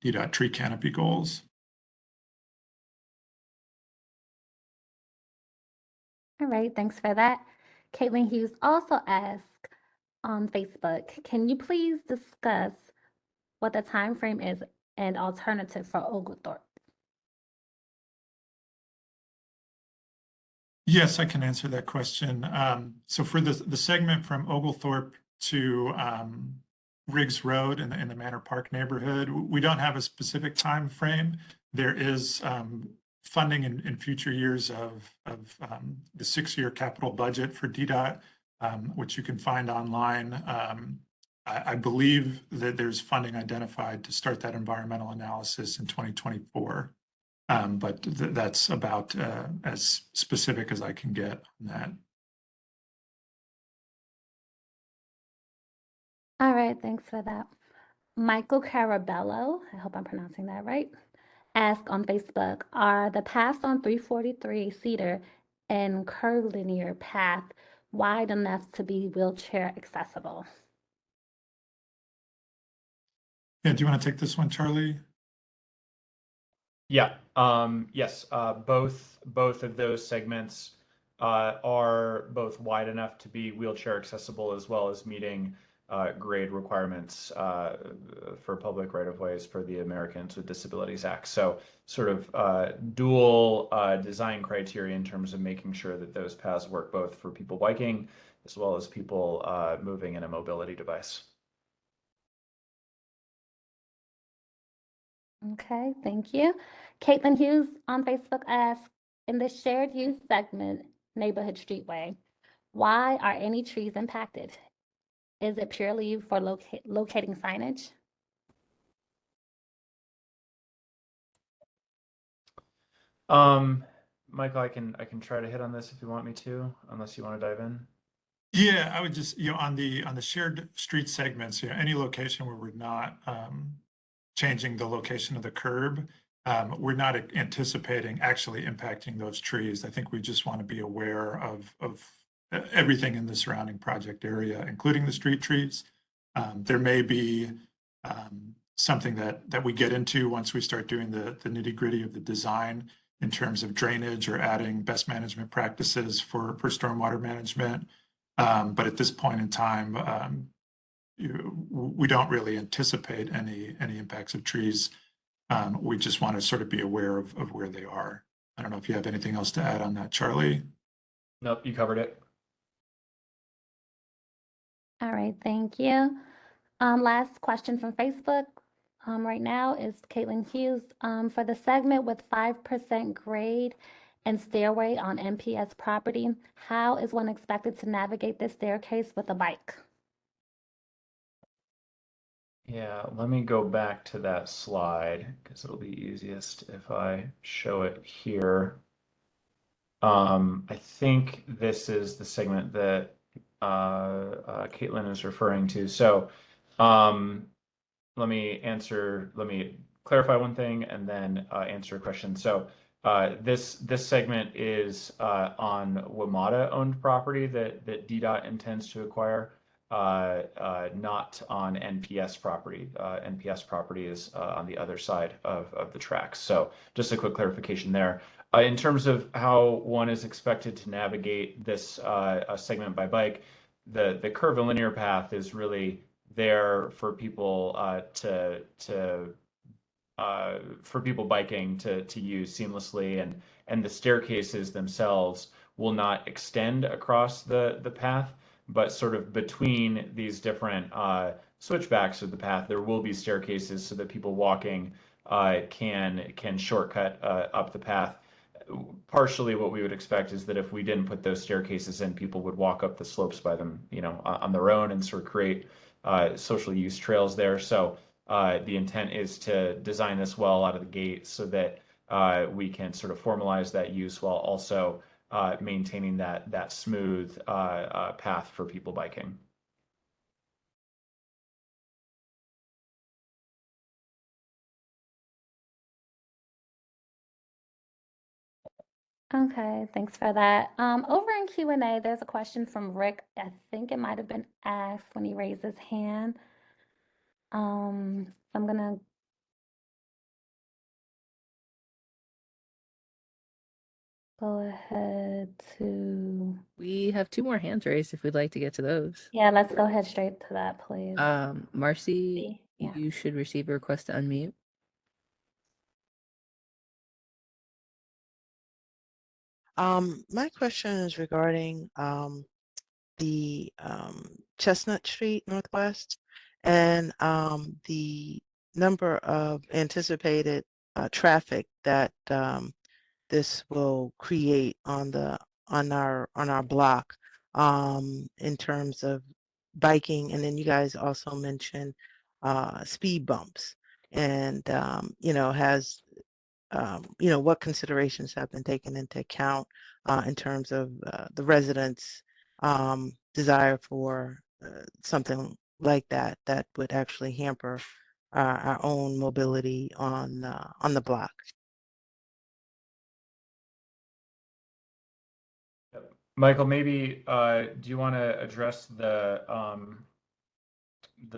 DDOT tree canopy goals. All right, thanks for that. Caitlin Hughes also asked on Facebook, can you please discuss what the time frame is and alternative for Oglethorpe? Yes, I can answer that question. So for the segment from Oglethorpe to Riggs Road in the Manor Park neighborhood, we don't have a specific time frame. There is funding in future years of the 6-year capital budget for DDOT, which you can find online. I believe that there's funding identified to start that environmental analysis in 2024. But that's about as specific as I can get on that. All right, thanks for that. Michael Carabello, I hope I'm pronouncing that right, asked on Facebook, are the paths on 343 Cedar and curvilinear path wide enough to be wheelchair accessible? Yeah, do you want to take this one, Charlie? Yeah. Yes. Both of those segments are both wide enough to be wheelchair accessible, as well as meeting grade requirements for public right-of-ways for the Americans with Disabilities Act. So sort of dual design criteria in terms of making sure that those paths work both for people biking as well as people moving in a mobility device. Okay, thank you. Caitlin Hughes on Facebook asked, in the shared use segment, neighborhood streetway, why are any trees impacted? Is it purely for locating signage? Michael, I can try to hit on this if you want me to, unless you want to dive in. Yeah, I would just, on the shared street segments, any location where we're not changing the location of the curb, we're not anticipating actually impacting those trees. I think we just want to be aware of everything in the surrounding project area, including the street trees. There may be something that we get into once we start doing the nitty-gritty of the design in terms of drainage or adding best management practices for stormwater management. But at this point in time, we don't really anticipate any impacts of trees. We just want to sort of be aware of where they are. I don't know if you have anything else to add on that, Charlie. Nope, you covered it. All right, thank you. Last question from Facebook right now is Caitlin Hughes. For the segment with 5% grade and stairway on NPS property, how is one expected to navigate this staircase with a bike? Yeah, let me go back to that slide because it'll be easiest if I show it here. I think this is the segment that Caitlin is referring to. So let me clarify one thing and then answer a question. So this segment is on WMATA owned property that DDOT intends to acquire, not on NPS property. NPS property is on the other side of the tracks. So just a quick clarification there. In terms of how one is expected to navigate this segment by bike, the curvilinear path is really there for people for people biking to use seamlessly, and the staircases themselves will not extend across the path, but sort of between these different switchbacks of the path, there will be staircases so that people walking can shortcut up the path. Partially what we would expect is that if we didn't put those staircases in, people would walk up the slopes by them, on their own and sort of create social use trails there. So the intent is to design this well out of the gate so that we can sort of formalize that use while also maintaining that smooth path for people biking. Okay, thanks for that. Over in Q&A, there's a question from Rick. I think it might have been asked when he raised his hand. I'm gonna go ahead to, We have 2 more hands raised if we'd like to get to those. yeah, let's go ahead straight to that, please. Marcy, Yeah. you should receive a request to unmute. My question is regarding the Chestnut Street Northwest and the number of anticipated traffic that this will create on our block in terms of biking, and then you guys also mentioned speed bumps, and has what considerations have been taken into account in terms of the residents' desire for something like that would actually hamper our own mobility on the block. Michael, maybe do you want to address the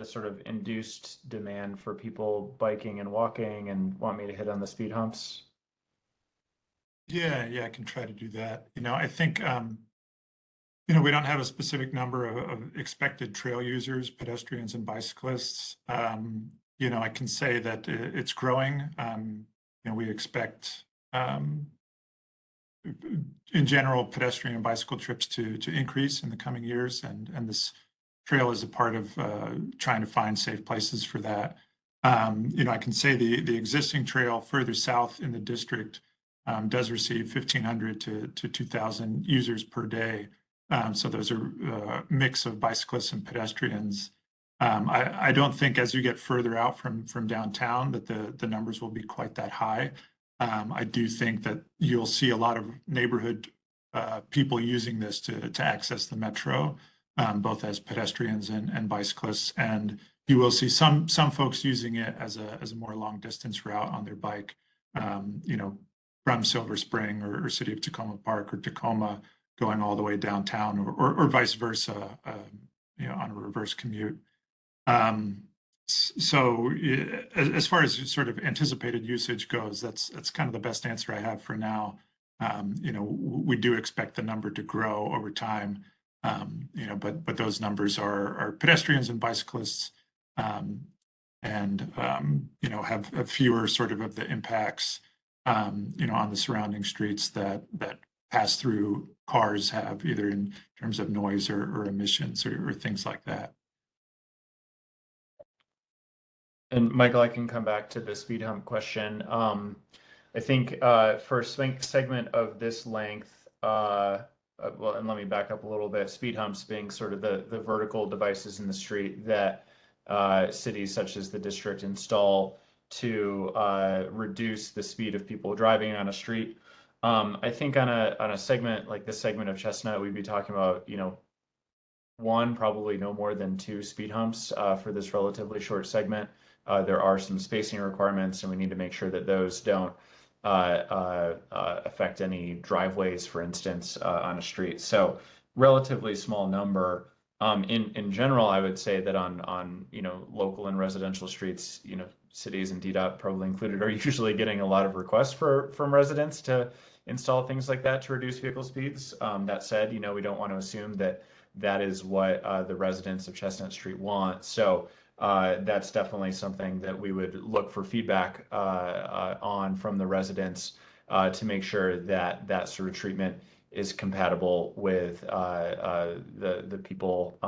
sort of induced demand for people biking and walking, and want me to hit on the speed humps? Yeah, I can try to do that. I think, we don't have a specific number of expected trail users, pedestrians and bicyclists. I can say that it's growing. We expect, in general, pedestrian and bicycle trips to increase in the coming years, and this trail is a part of trying to find safe places for that. I can say the existing trail further south in the district does receive 1,500 to 2,000 users per day. So those are a mix of bicyclists and pedestrians. I don't think as you get further out from downtown that the numbers will be quite that high. I do think that you'll see a lot of neighborhood people using this to access the metro. both as pedestrians and bicyclists. And you will see some folks using it as a more long distance route on their bike, from Silver Spring or City of Tacoma Park or Tacoma, going all the way downtown, or vice versa, on a reverse commute. So as far as sort of anticipated usage goes, that's kind of the best answer I have for now. We do expect the number to grow over time, but those numbers are pedestrians and bicyclists, and have fewer sort of the impacts, on the surrounding streets that pass through cars have, either in terms of noise or emissions or things like that. And Michael, I can come back to the speed hump question. I think for a segment of this length, well, and let me back up a little bit. Speed humps being sort of the vertical devices in the street that cities such as the district install to reduce the speed of people driving on a street. I think on a segment like this segment of Chestnut, we'd be talking about, one, probably no more than 2 speed humps for this relatively short segment. There are some spacing requirements, and we need to make sure that those don't affect any driveways, for instance, on a street. So relatively small number. In general, I would say that on local and residential streets, cities and DDOT probably included, are usually getting a lot of requests from residents to install things like that to reduce vehicle speeds. That said, we don't want to assume that is what the residents of Chestnut Street want. So that's definitely something that we would look for feedback on from the residents to make sure that sort of treatment is compatible with the people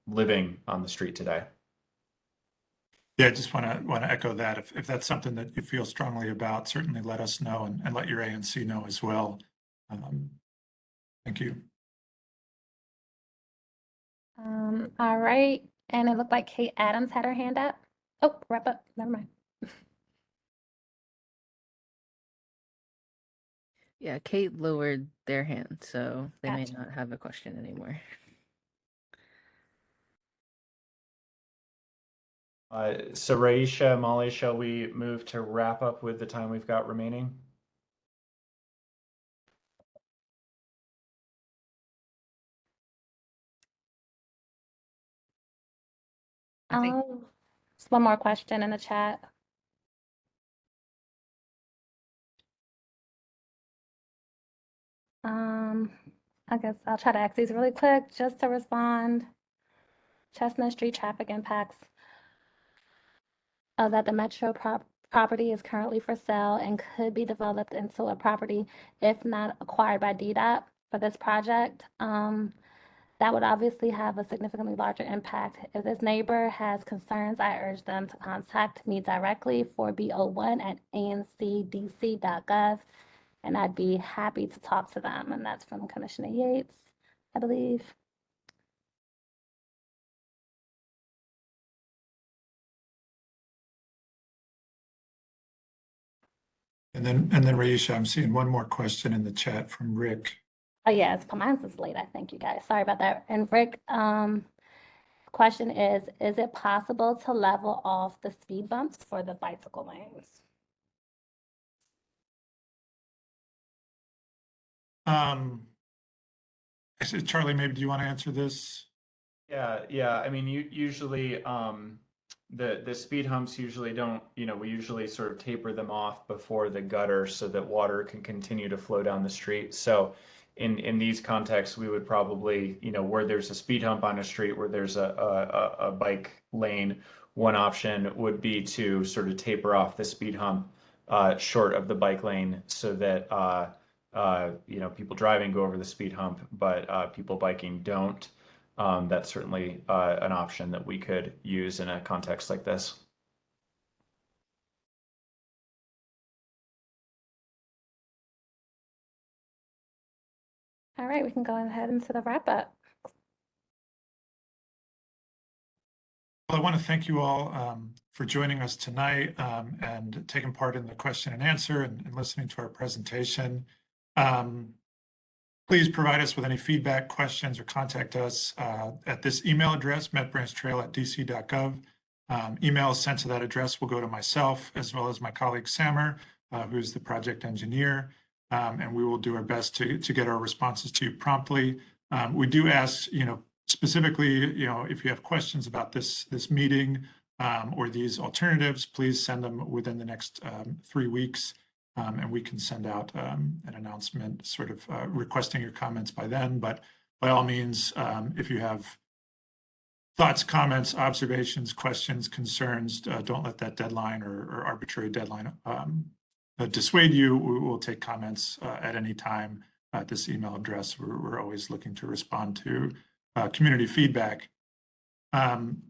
living on the street today. Yeah, I just want to echo that. If that's something that you feel strongly about, certainly let us know, and let your ANC know as well. Thank you. All right, and it looked like Kate Adams had her hand up. Oh, wrap up, never mind. Yeah, Kate lowered their hand, so they may Gotcha. not have a question anymore. So Raisha, Molly, shall we move to wrap up with the time we've got remaining? Just one more question in the chat. I guess I'll try to ask these really quick just to respond. Chestnut Street traffic impacts that the Metro property is currently for sale and could be developed into a property if not acquired by DDOT for this project. That would obviously have a significantly larger impact. If this neighbor has concerns, I urge them to contact me directly for bo1@ancdc.gov, and I'd be happy to talk to them. And that's from Commissioner Yates, I believe. And then Raisha, I'm seeing one more question in the chat from Rick. Oh yes, mine's is late. I thank you guys. Sorry about that. And Rick, question is it possible to level off the speed bumps for the bicycle lanes? Charlie, maybe do you want to answer this? Yeah. I mean, usually the speed humps usually don't, we usually sort of taper them off before the gutter so that water can continue to flow down the street. So in these contexts, we would probably, where there's a speed hump on a street, where there's a bike lane, one option would be to sort of taper off the speed hump short of the bike lane so that people driving go over the speed hump, but people biking don't. That's certainly an option that we could use in a context like this. All right, we can go ahead into the wrap up. Well, I want to thank you all for joining us tonight and taking part in the question and answer and listening to our presentation. please provide us with any feedback, questions, or contact us at this email address, metbranchtrail@dc.gov. Emails sent to that address will go to myself as well as my colleague Samer, who's the project engineer, and we will do our best to get our responses to you promptly. We do ask, specifically, if you have questions about this meeting or these alternatives, please send them within the next 3 weeks, and we can send out an announcement sort of requesting your comments by then. But by all means, if you have thoughts, comments, observations, questions, concerns, don't let that deadline or arbitrary deadline dissuade you. We will take comments at any time at this email address. We're always looking to respond to community feedback.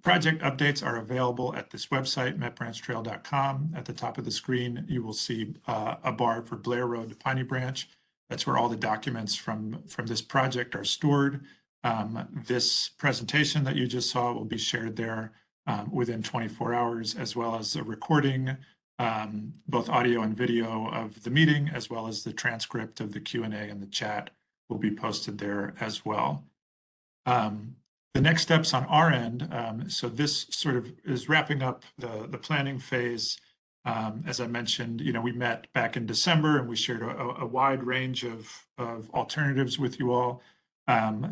Project updates are available at this website, metbranchtrail.com. At the top of the screen, you will see a bar for Blair Road to Piney Branch. That's where all the documents from this project are stored. This presentation that you just saw will be shared there within 24 hours, as well as a recording, both audio and video of the meeting, as well as the transcript of the Q&A and the chat will be posted there as well. The next steps on our end, so this sort of is wrapping up the planning phase. As I mentioned, we met back in December and we shared a wide range of alternatives with you all.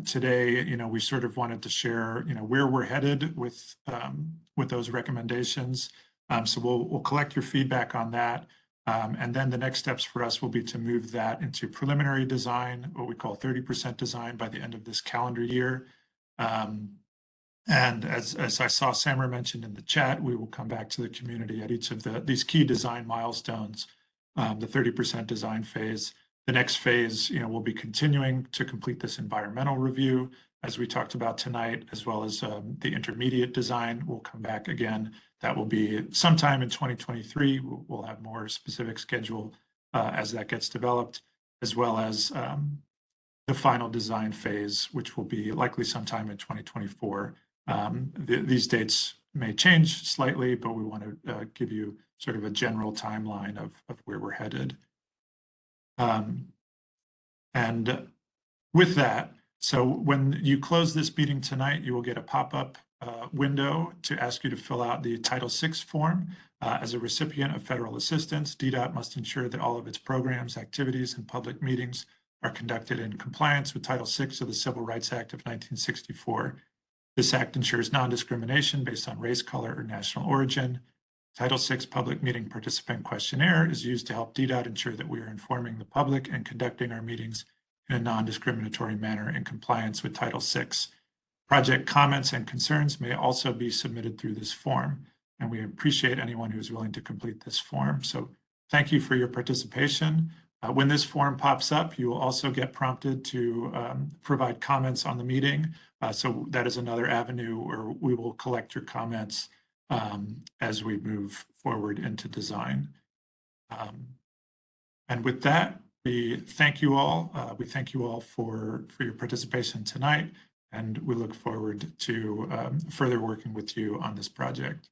Today, we sort of wanted to share, where we're headed with those recommendations. So we'll collect your feedback on that. And then the next steps for us will be to move that into preliminary design, what we call 30% design by the end of this calendar year. And as I saw Samer mentioned in the chat, we will come back to the community at each of these key design milestones, the 30% design phase. The next phase, we'll be continuing to complete this environmental review, as we talked about tonight, as well as the intermediate design. We'll come back again. That will be sometime in 2023. We'll have more specific schedule as that gets developed, as well as the final design phase, which will be likely sometime in 2024. These dates may change slightly, but we want to give you sort of a general timeline of where we're headed. And with that, so when you close this meeting tonight, you will get a pop-up window to ask you to fill out the Title VI form. As a recipient of federal assistance, DDOT must ensure that all of its programs, activities, and public meetings are conducted in compliance with Title VI of the Civil Rights Act of 1964. This act ensures non-discrimination based on race, color, or national origin. Title VI Public Meeting Participant Questionnaire is used to help DDOT ensure that we are informing the public and conducting our meetings in a non-discriminatory manner in compliance with Title VI. Project comments and concerns may also be submitted through this form, and we appreciate anyone who's willing to complete this form. So thank you for your participation. When this form pops up, you will also get prompted to provide comments on the meeting. So that is another avenue where we will collect your comments as we move forward into design. And with that, we thank you all. We thank you all for your participation tonight, and we look forward to further working with you on this project.